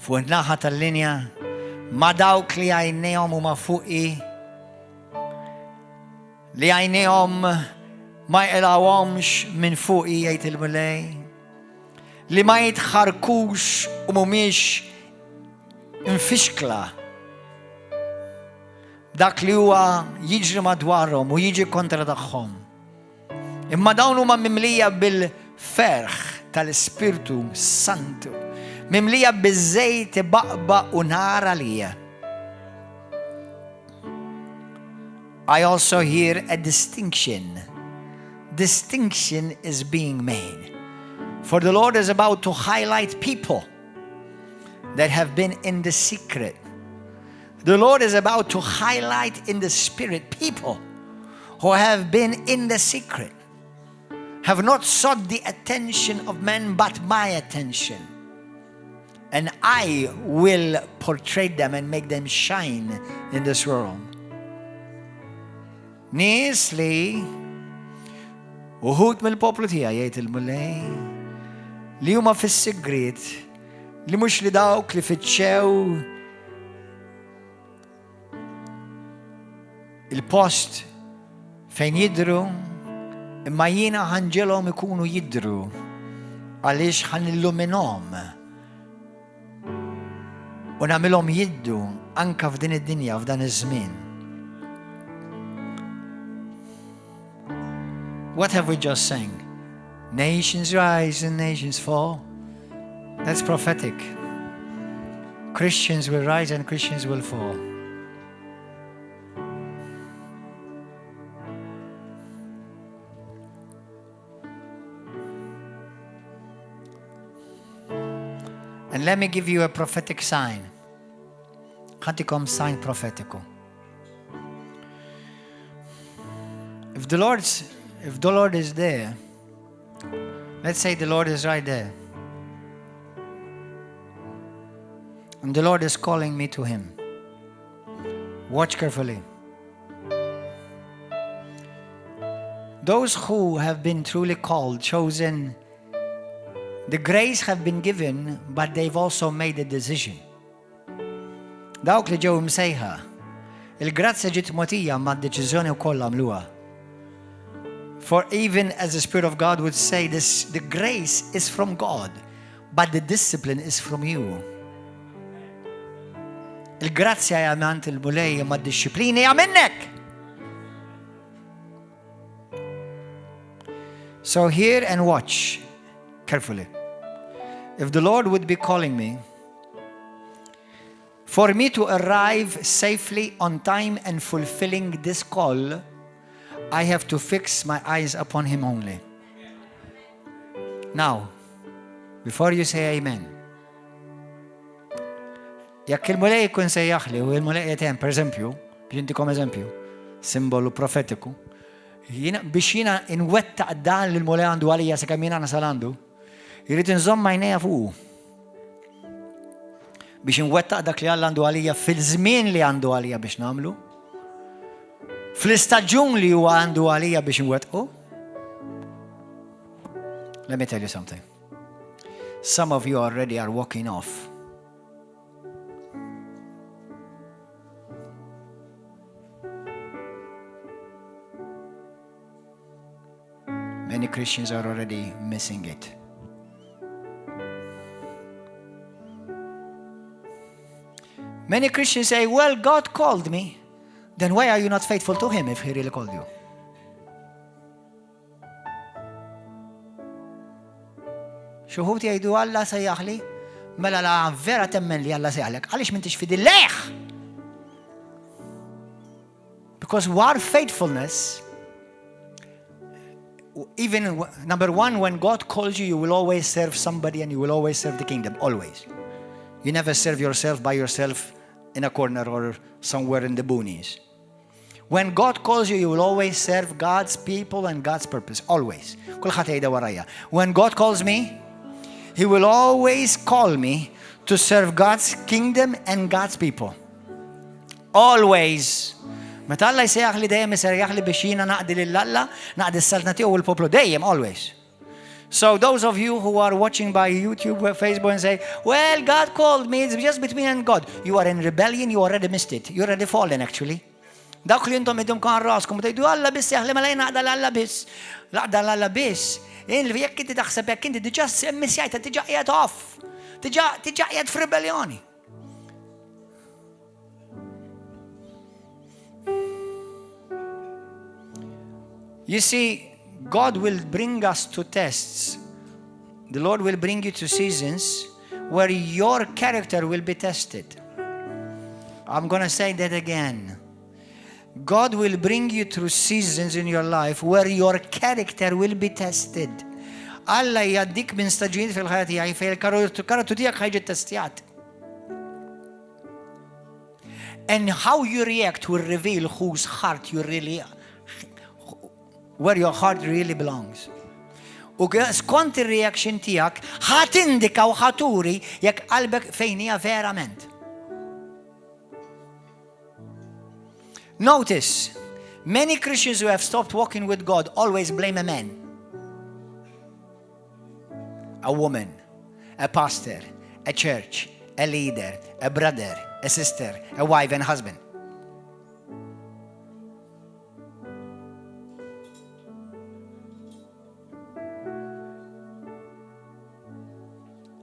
fuq naħa tal-linja ma dawk li għajnejhom huma fuqi, li għajnejhom ma jqilgħuhomx minn fuqi jgħid il-mulej, li ma jitħarkux u mhumiex infixkla dak li huwa jiġri madwarhom u jiġi kontra tagħhom. Imma dawn huma mimlija bil-ferħ tal-Ispirtu Santu, mimlija biż-żejt baqba u nar għalija. I also hear a distinction distinction is being made. For the Lord is about to highlight people that have been in the secret. The Lord is about to highlight in the spirit people who have been in the secret, have not sought the attention of men but my attention. And I will portray them and make them shine in this world. Nies li uħut mill-poplu tiegħi jgħid il-Mulej li huma fis-sigriet li mhux li dawk li fittxew il-post fejn jidru, imma jiena ħanġelhom ikunu jidru għaliex ħanilluminhom u nagħmilhom jiddu anke f'din id-dinja f'dan iż-żmien. What have we just sang? Nations rise and nations fall. That's prophetic. Christians will rise and Christians will fall. And let me give you a prophetic sign. Ħantikom sign prophetical. If the Lord is there, let's say the Lord is right there, and the Lord is calling me to Him. Watch carefully. Those who have been truly called, chosen, the grace have been given, but they've also made a decision. Dawk li ġew msejħa, il-grazzja ġiet mogħtija ma' deċiżjoni wkoll għamluha. For even as the Spirit of God would say, this, the grace is from God, but the discipline is from you. Il-grazzja hija mant il-Mulej ma' d-disciplina hija minnek. So hear and watch carefully. If the Lord would be calling me, for me to arrive safely on time and fulfilling this call, I have to fix my eyes upon Him only. Now, before you say amen, jekk il-Mulej jkun sejjaħli u il-Mulej jgħid per eżempju, biex intikom eżempju, simbolu profetiku, biex jiena inwettaq dan li l-Mulej għandu għalija sakemm jiena nasal għandu, jrid inżomm għajnejja fuqu. Biex inwettaq dak li Alla għandu għalija fil-żmien li għandu għalija biex nagħmlu. Fl-istaġun li huwa għandu għalija biex inwettqu. Let me tell you something. Some of you already are walking off. Many Christians are already missing it. Many Christians say, well, God called me. Then why are you not faithful to Him if He really called you? Xuħut jgħidu Alla sejjaħli, mela la vera temmen li Alla sejjaħlek. Għaliex m'intix fidilleħ? Because our faithfulness, even number one, when God calls you, you will always serve somebody and you will always serve the kingdom. Always. You never serve yourself by yourself in a corner or somewhere in the boonies. When God calls you, you will always serve God's people and God's purpose. Always. When God calls me, He will always call me to serve God's kingdom and God's people. Always. Meta Alla jsejjaħ li dejjem isejjaħ li biex jiena naqdi lil Alla, naqdi s-saltna tiegħu u l-poplu dejjem, always. So those of you who are watching by YouTube or Facebook and say, well, God called me, it's just between me and God. You are in rebellion, you already missed it. You already fallen, actually. Dawk li intom idhom kan raskom, tgħidu Alla biss jaħli ma lejn naqda l-Alla biss. Naqda l-Alla biss. Jekk inti taħseb jekk inti diġà missjajta tiġà qiegħed off. Tiġà qiegħed f'rebellioni. You see, God will bring us to tests. The Lord will bring you to seasons where your character will be tested. I'm going to say that again. God will bring you through seasons in your life where your character will be tested. Alla jaddik minn staġijiet fil-ħajja tiegħi fejn il-karattu tiegħek ħajġi testjat. And how you react will reveal whose heart you really are, where your heart really belongs. U skont ir-reaction tiegħek ħatindika u ħaturi jekk qalbek fejn hija verament. Notice, many Christians who have stopped walking with God always blame a man, a woman, a pastor, a church, a leader, a brother, a sister, a wife and husband.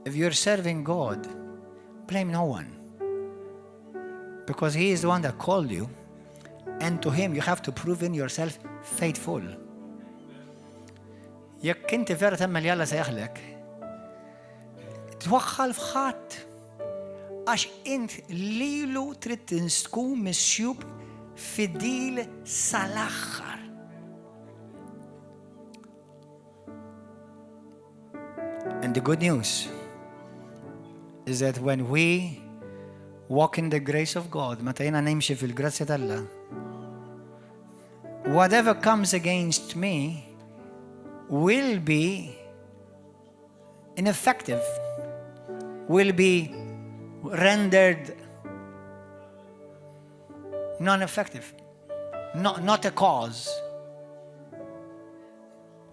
If you're serving God, blame no one. Because He is the one that called you. And to Him you have to prove in yourself faithful. Jekk inti vera temmel Alla se jaħlek, twaħħal f'ħadd għax int lilu trid tkun missjub fidil sal-aħħar. And the good news is that when we walk in the grace of God, meta jiena nimxi fil-grazzja tal-Alla, whatever comes against me will be ineffective, will be rendered non-effective, not a cause,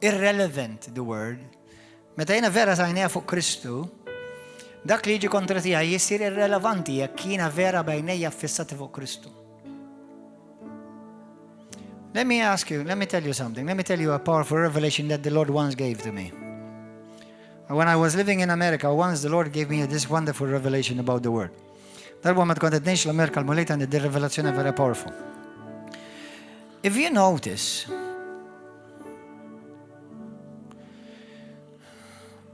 irrelevant, the word. Meta jiena vera sajnija fuq Kristu, dak li jiġi kontra tiegħi jissir irrelevanti jekk jiena vera bejnejja fissati fuq Kristu. Let me ask you, let me tell you something. Let me tell you a powerful revelation that the Lord once gave to me. When I was living in America, once the Lord gave me this wonderful revelation about the Word. Darba ma tkun qed ngħix l-Amerika l-mulejta għandi din rivelazzjoni very powerful. If you notice,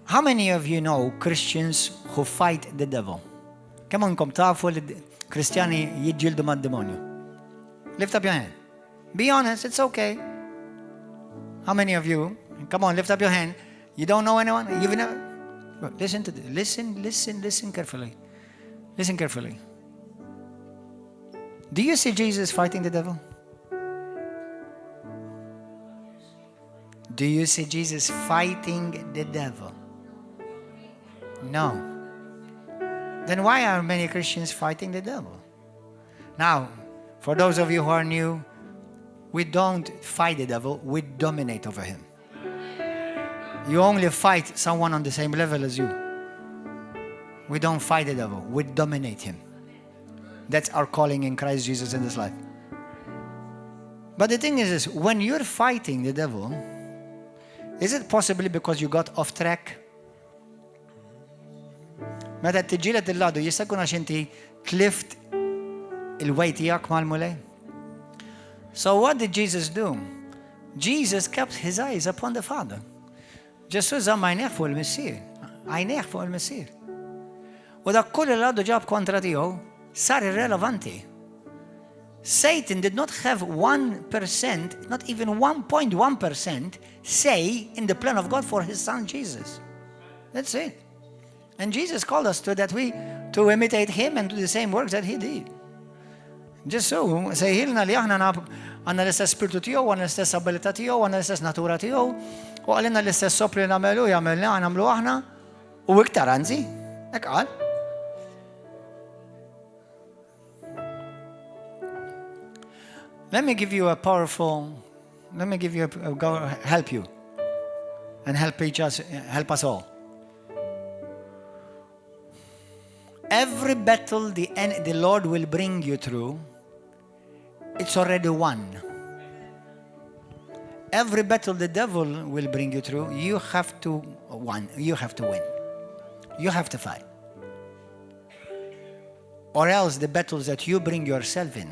how many of you know Christians who fight the devil? Kemm minnkom tafu li Kristjani jiġġieldu mad-demonju? Lift up your hand. Be honest, it's okay. How many of you, come on, lift up your hand. You don't know anyone? You've never? Listen to this. Listen carefully. Listen carefully. Do you see Jesus fighting the devil? Do you see Jesus fighting the devil? No. Then why are many Christians fighting the devil? Now, for those of you who are new, we don't fight the devil, we dominate over him. You only fight someone on the same level as you. We don't fight the devil, we dominate him. That's our calling in Christ Jesus in this life. But the thing is this, when you're fighting the devil, is it possibly because you got off track? Meta tiġilet il-ladu, jista' jkun għax inti tlift il-wejt tiegħek mal-mulej? So what did Jesus do? Jesus kept his eyes upon the Father. Ġesu żamm għajnejh fuq il-Missier. Għajnejh fuq il-Missier. U dak kull il-għadu ġab kontra tiegħu sar irrelevanti. Satan did not have 1%, not even 1.1% say in the plan of God for his son Jesus. That's it. And Jesus called us to to imitate him and do the same works that he did. Ġesu sejħilna li aħna għandna l-istess spiritu tiegħu, għandna l-istess abilità tiegħu, għandna l-istess natura tiegħu, u għalina l-istess sopri nagħmlu jagħmilna nagħmlu aħna u iktar anzi, hekk qal. Let me give you help you and help us all. Every battle the Lord will bring you through, it's already won. Every battle the devil will bring you through, you have to win. You have to fight. Or else the battles that you bring yourself in,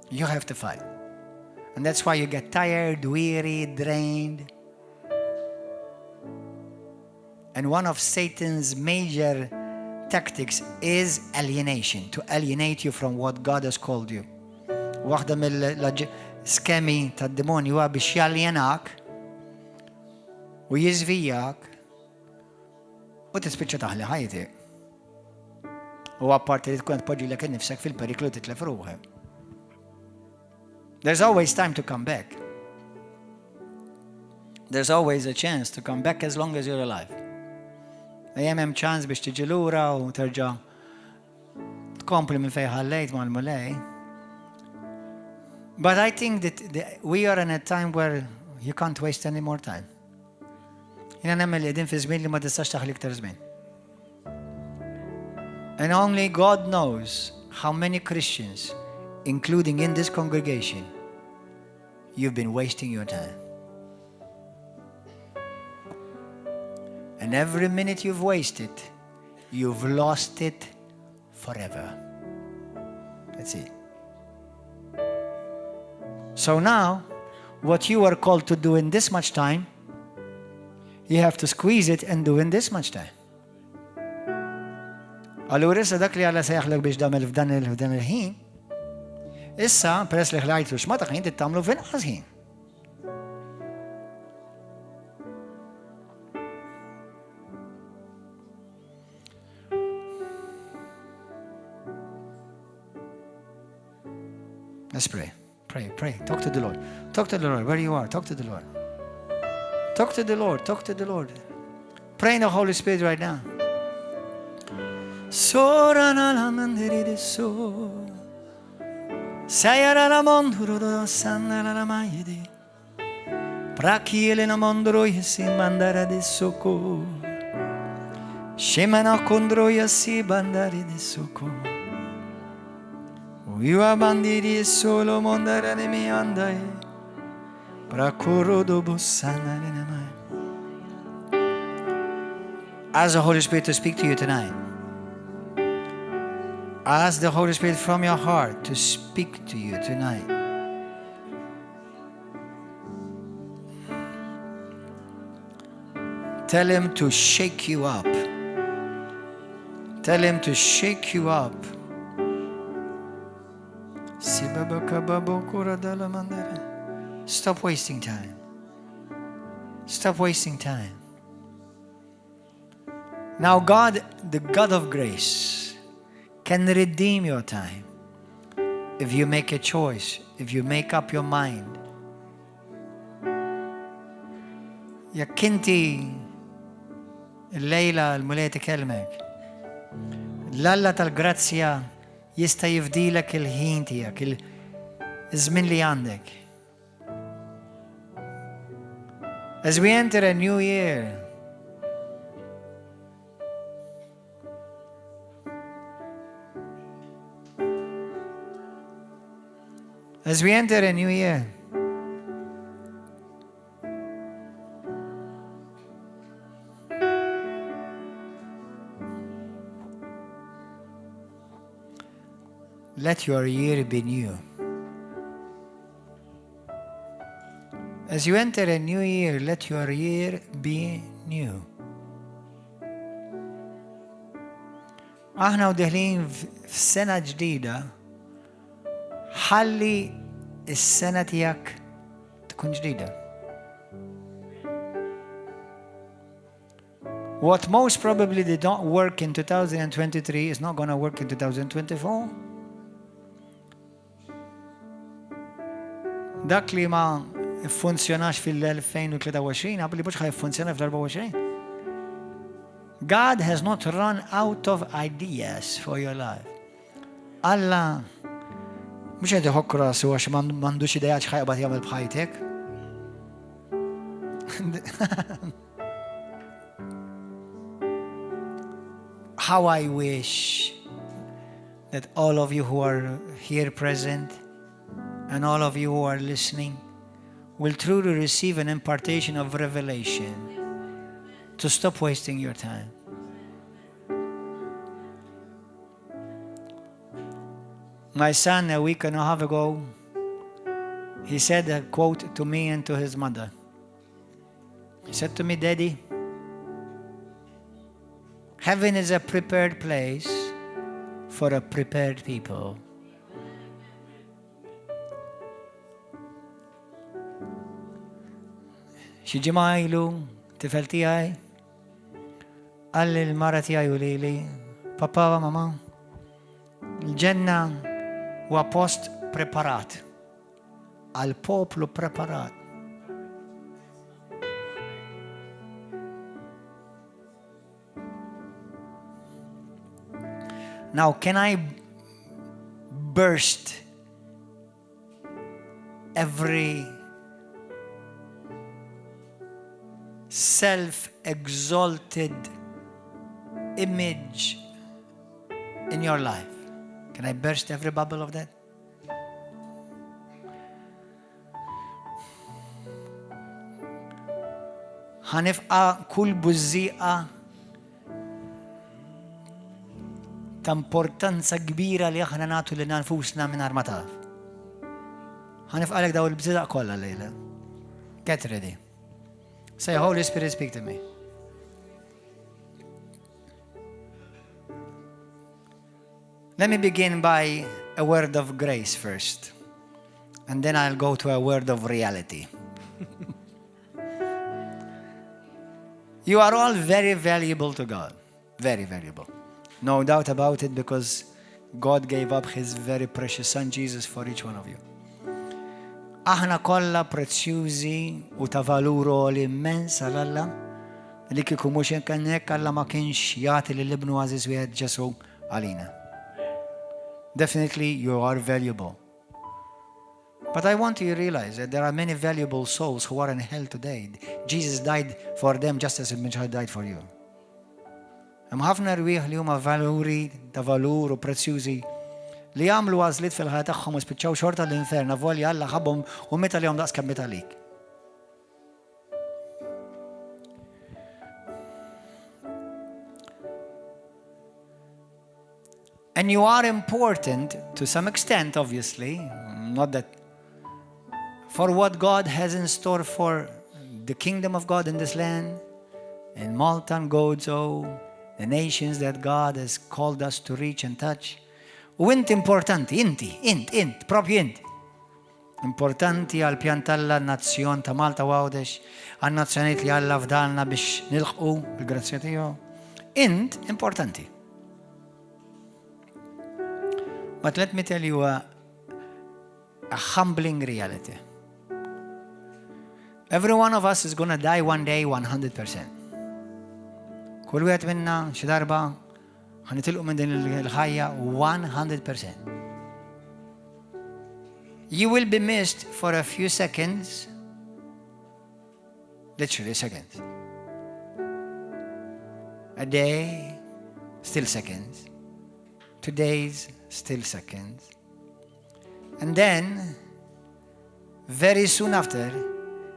you have to fight. And that's why you get tired, weary, drained. And one of Satan's major tactics is alienation, to alienate you from what God has called you. Waħda mill-skemi tad-demonju huwa biex jaljenak u jiżvijak u tispiċċa taħli ħajtek. U apparti li tkun tpoġġilek innifsek fil-periklu titlef ruħek. There's always time to come back. There's always a chance to come back as long as you're alive. Ejjem hemm ċans biex tiġi lura u terġa' tkompli minn fejn ħallejt mal-mulej. But I think that we are in a time where you can't waste any more time. Jiena nemmel li qegħdin fi żmien li ma tistax taħli iktar żmien. And only God knows how many Christians, including in this congregation, you've been wasting your time. And every minute you've wasted, you've lost it forever. That's it. So now, what you are called to do in this much time, you have to squeeze it and do in this much time. Allura issa dak li Alla sejjaħlek biex damel f'dan il-ħin, issa peress li ħlajtu x'mata ħin tittamlu f'inqas ħin. Let's pray. Pray. Talk to the Lord. Talk to the Lord. Where you are, talk to the Lord. Talk to the Lord. Talk to the Lord. Pray in the Holy Spirit right now. Sorana la mandiri de so. Sayara la monduro do sanna la mayidi. Prakiele na mondro yesi mandara de soko. Shemana kondro yesi bandari de soko. Uiwa bandiri solo mondara ne mi andai. Prakuro do bossana ne mai. Ask the Holy Spirit to speak to you tonight. Ask the Holy Spirit from your heart to speak to you tonight. Tell Him to shake you up. Tell Him to shake you up. Stop wasting time. Stop wasting time. Now God, the God of grace, can redeem your time if you make a choice, if you make up your mind. Jekk inti l-lejla l-mulej tikelmek, l-Alla tal-grazzja jista' jifdilek il-ħin tiegħek, il-żmien li għandek. As we enter a new year, as we enter a new year, let your year be new. As you enter a new year, let your year be new. Aħna u deħlin f'sena ġdida, ħalli is-sena tiegħek tkun ġdida. What most probably did not work in 2023 is not going to work in 2024. Dak li ma funzjonax fil-2023, għabli mux ħaj funzjona fil-24. God has not run out of ideas for your life. Alla, mux għed iħokk rasu għax mandux idejat xħajbat jgħamil bħajtek. How I wish that all of you who are here present and all of you who are listening will truly receive an impartation of revelation to stop wasting your time. My son, a week and a half ago, he said a quote to me and to his mother. He said to me, Daddy, Heaven is a prepared place for a prepared people. Xi ġimgħa ilu tifel tiegħi qal lill-mara tiegħi u lili, Papa, Mama, il-ġenna huwa post preparat għal poplu preparat. Now, can I burst every self-exalted image in your life? Can I burst every bubble of that? ħanifqa kull bużżieqa ta' importanza kbira li aħna nagħtu lil nfusna mingħajr ma taf. Ħanifqalek daw il-bżieqa kollha lejla. Get ready. Say, Holy Spirit, speak to me. Let me begin by a word of grace first, and then I'll go to a word of reality. You are all very valuable to God. Very valuable. No doubt about it, because God gave up His very precious Son, Jesus, for each one of you. Aħna kollha prezzjużi u ta' valuru l-immens għal-Alla li kieku mhux hekk Alla ma kienx jagħti lill-Ibnu Għażiż wieħed Ġesu għalina. Definitely you are valuable. But I want you to realize that there are many valuable souls who are in hell today. Jesus died for them just as He died for you. Hemm ħafna rwieħ li huma valuri ta' valur u prezzjużi li jagħmlu għażliet fil-ħajja tagħhom u spiċċaw xorta l-infern avolja Alla ħabhom u meta lihom daqs kemm meta lik. And you are important to some extent, obviously, not that for what God has in store for the kingdom of God in this land, in Malta and Gozo, the nations that God has called us to reach and touch. U inti importanti, propju inti. Importanti għal pjan tal nazzjon ta' Malta u Għawdex, għal nazzjoniet li Alla fdalna biex nilħqu bil-grazzja tiegħu. Int importanti. But let me tell you a humbling reality. Every one of us is going to die one day 100%. Kull wieħed minna xi darba ħanitilqu minn din il-ħajja 100%. You will be missed for a few seconds, literally seconds. A day, still seconds. 2 days, still seconds. And then, very soon after,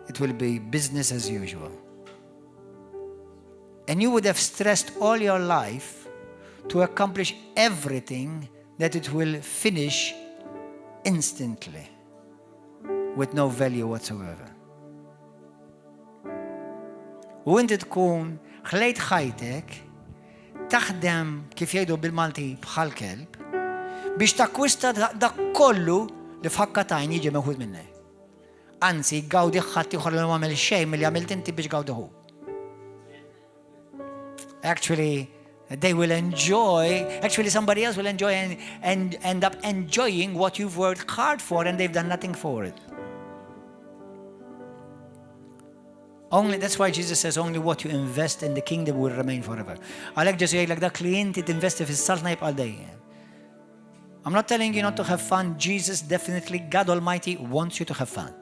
it will be business as usual. And you would have stressed all your life to accomplish everything that it will finish instantly with no value whatsoever. U inti tkun ħlejt ħajtek taħdem kif jgħidu bil-Malti bħal kelb biex takkwista dak kollu li f'ħakkatajn jiġi meħud minnek. Anzi, gawdi ħadd ieħor li ma għamel xejn milli għamilt inti biex gawdi hu. Actually, they will enjoy, somebody else will enjoy and end up enjoying what you've worked hard for and they've done nothing for it. That's why Jesus says only what you invest in the kingdom will remain forever. Għalek Ġesu jgħidlek dak li inti tinvesti fis-saltna jibqa' dejjem. I'm not telling you not to have fun. Jesus definitely, God Almighty wants you to have fun.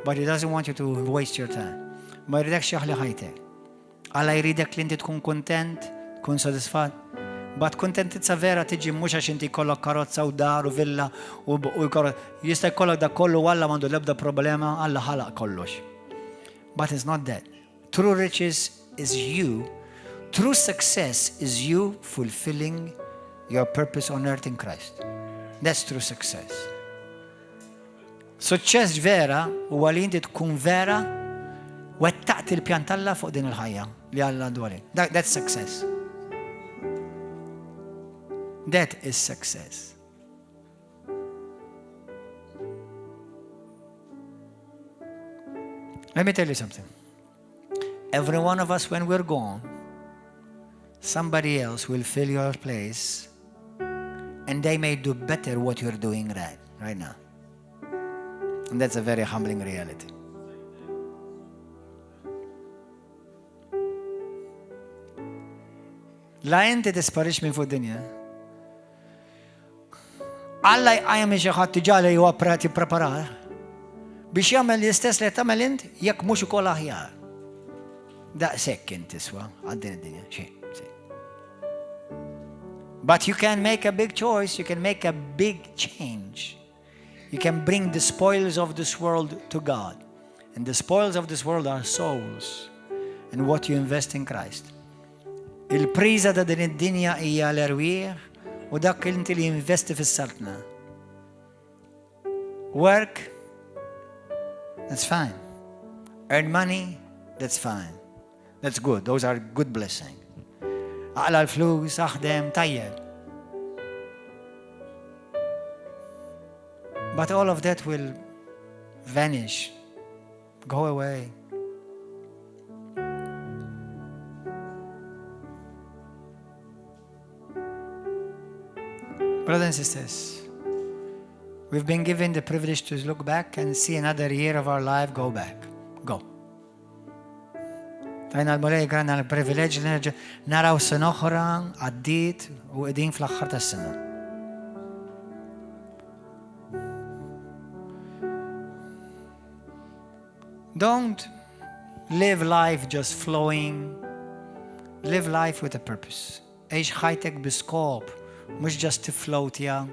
But He doesn't want you to waste your time. Ma jridek xaħli ħajtek. Alla jridek li inti tkun kontent, tkun sodisfat. But kontentizza vera tiġi mhux għax inti jkollok karozza u dar u villa u jista' jkollok dak kollu u Alla m'għandu l-ebda problema, Alla ħalaq kollox. But it's not that. True riches is you. True success is you fulfilling your purpose on earth in Christ. That's true success. Suċċess vera huwa li inti tkun vera wettaqt il-pjan tal-Alla fuq din il-ħajja li Alla għandu għalik. That's success. That is success. Let me tell you something. Every one of us, when we're gone, somebody else will fill your place, and they may do better what you're doing right now. And that's a very humbling reality. La inti tisparix minn fuq dinja. Alla jqajjem xi ħadd ġala huwa prepara biex jagħmel l-istess li tagħmel int jekk mhux ukoll aħjar. Daqshekk int tiswa għad-din id-dinja xejn. But you can make a big choice, you can make a big change. You can bring the spoils of this world to God. And the spoils of this world are souls and what you invest in Christ. Il-priża ta' din id-dinja hija l-erwieħ u dak inti li investi fis-saltna. Work, that's fine. Earn money, that's fine. That's good. Those are good blessings. Aqla l-flus, aħdem, tajjeb. But all of that will vanish, go away. Brothers and sisters, we've been given the privilege to look back and see another year of our life go back. Go. Tajna l-mulej għanna l-privileġ li naraw sena oħra għaddit u qegħdin fl-aħħar tas-sena. Don't live life just flowing. Live life with a purpose. Eħx ħajtek biskop, mux just to float ja.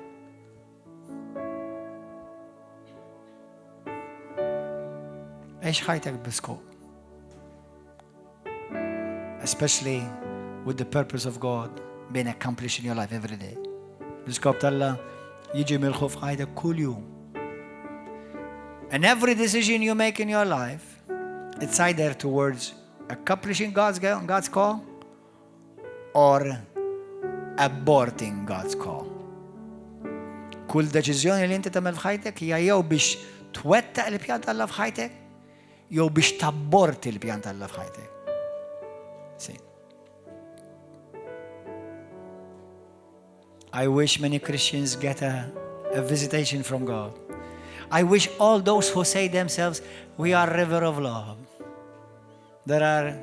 Eħx ħajtek biskop. Especially with the purpose of God being accomplished in your life every day. Biskop talla jiġi milħu f'ħajtek kull jum. And every decision you make in your life, it's either towards accomplishing God's call or aborting God's call. Kull deċiżjoni li inti tagħmel f'ħajtek hija jew biex twettaq il-pjan tal-Alla f'ħajtek jew biex tabborti l-pjan tal-Alla f'ħajtek. See. I wish many Christians get a visitation from God. I wish all those who say themselves, we are river of love, that are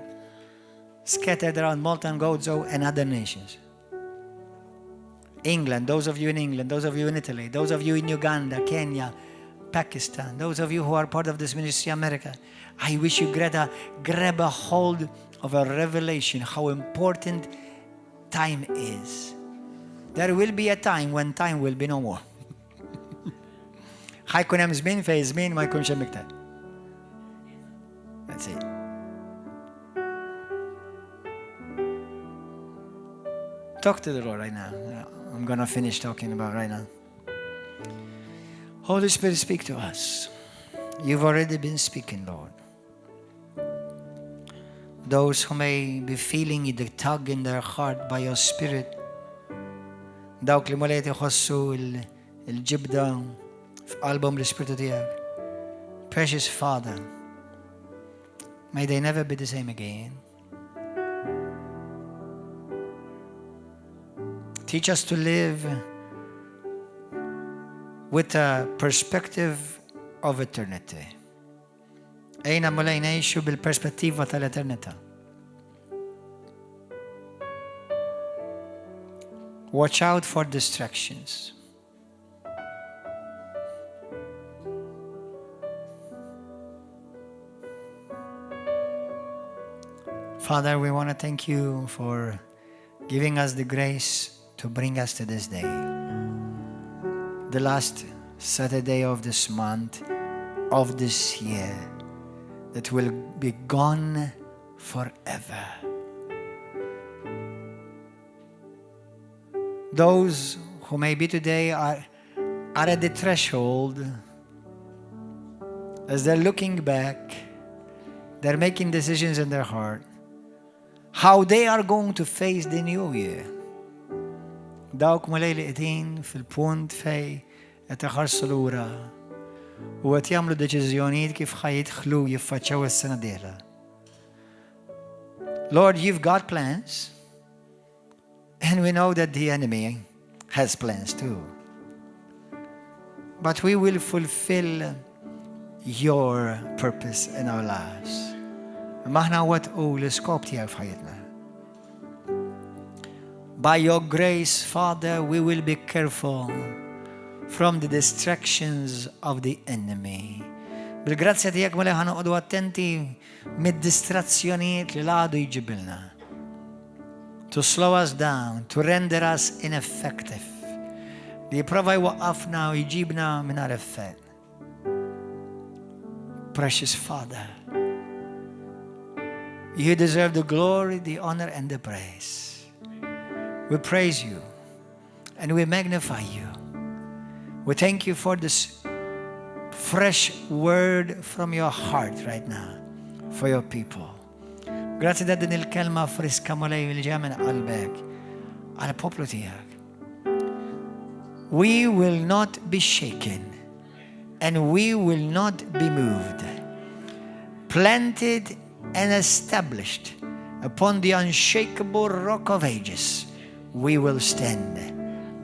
scattered around Malta and Gozo and other nations. England, those of you in England, those of you in Italy, those of you in Uganda, Kenya, Pakistan, those of you who are part of this ministry, America, I wish you grab a hold of a revelation how important time is. There will be a time when time will be no more. ħajkun hemm żmien fejn żmien ma jkunx hemm iktar. That's it. Talk to the Lord right now. I'm going to finish talking about right now. Holy Spirit, speak to us. You've already been speaking, Lord. Those who may be feeling the tug in their heart by your Spirit, dawk li mulejt iħossu il-ġibda f'qalbhom l-Ispiritu tiegħek. Precious Father, may they never be the same again. Teach us to live with a perspective of eternity. Ejna mulej ngħixu bil-perspettiva tal-eternità. Watch out for distractions. Father, we want to thank you for giving us the grace to bring us to this day. The last Saturday of this month, of this year, that will be gone forever. Those who maybe today are at the threshold, as they're looking back, they're making decisions in their heart, how they are going to face the new year. Dawk mulej li qegħdin fil-punt fej qed iħarsu lura u qed jagħmlu deċiżjonijiet kif ħajidħlu jiffaċċjaw is-sena d-dieħla. Lord, you've got plans, and we know that the enemy has plans too. But we will fulfill your purpose in our lives. Maħna wettqu l-iskop tiegħek f'ħajjitna. By your grace, Father, we will be careful from the distractions of the enemy. Bil-grazzja tiegħek mela ħanoqogħdu attenti mid-distrazzjonijiet li l-għadu jġibilna. To slow us down, to render us ineffective. Li jipprova jwaqqafna u jġibna mingħajr effett. Precious Father, you deserve the glory, the honor, and the praise. We praise you and we magnify you. We thank you for this fresh word from your heart right now for your people. Grazie da din il-kelma friska mulej li ġeja minn qalbek għal poplu tiegħek. We will not be shaken and we will not be moved. Planted and established upon the unshakable rock of ages, we will stand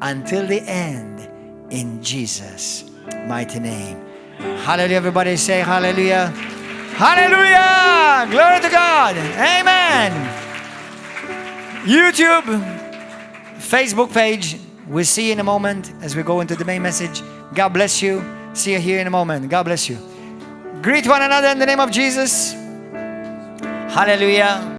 until the end in Jesus' mighty name. Hallelujah, everybody say hallelujah. Hallelujah! Glory to God. Amen. YouTube, Facebook page. We'll see you in a moment as we go into the main message. God bless you. See you here in a moment. God bless you. Greet one another in the name of Jesus. Hallelujah.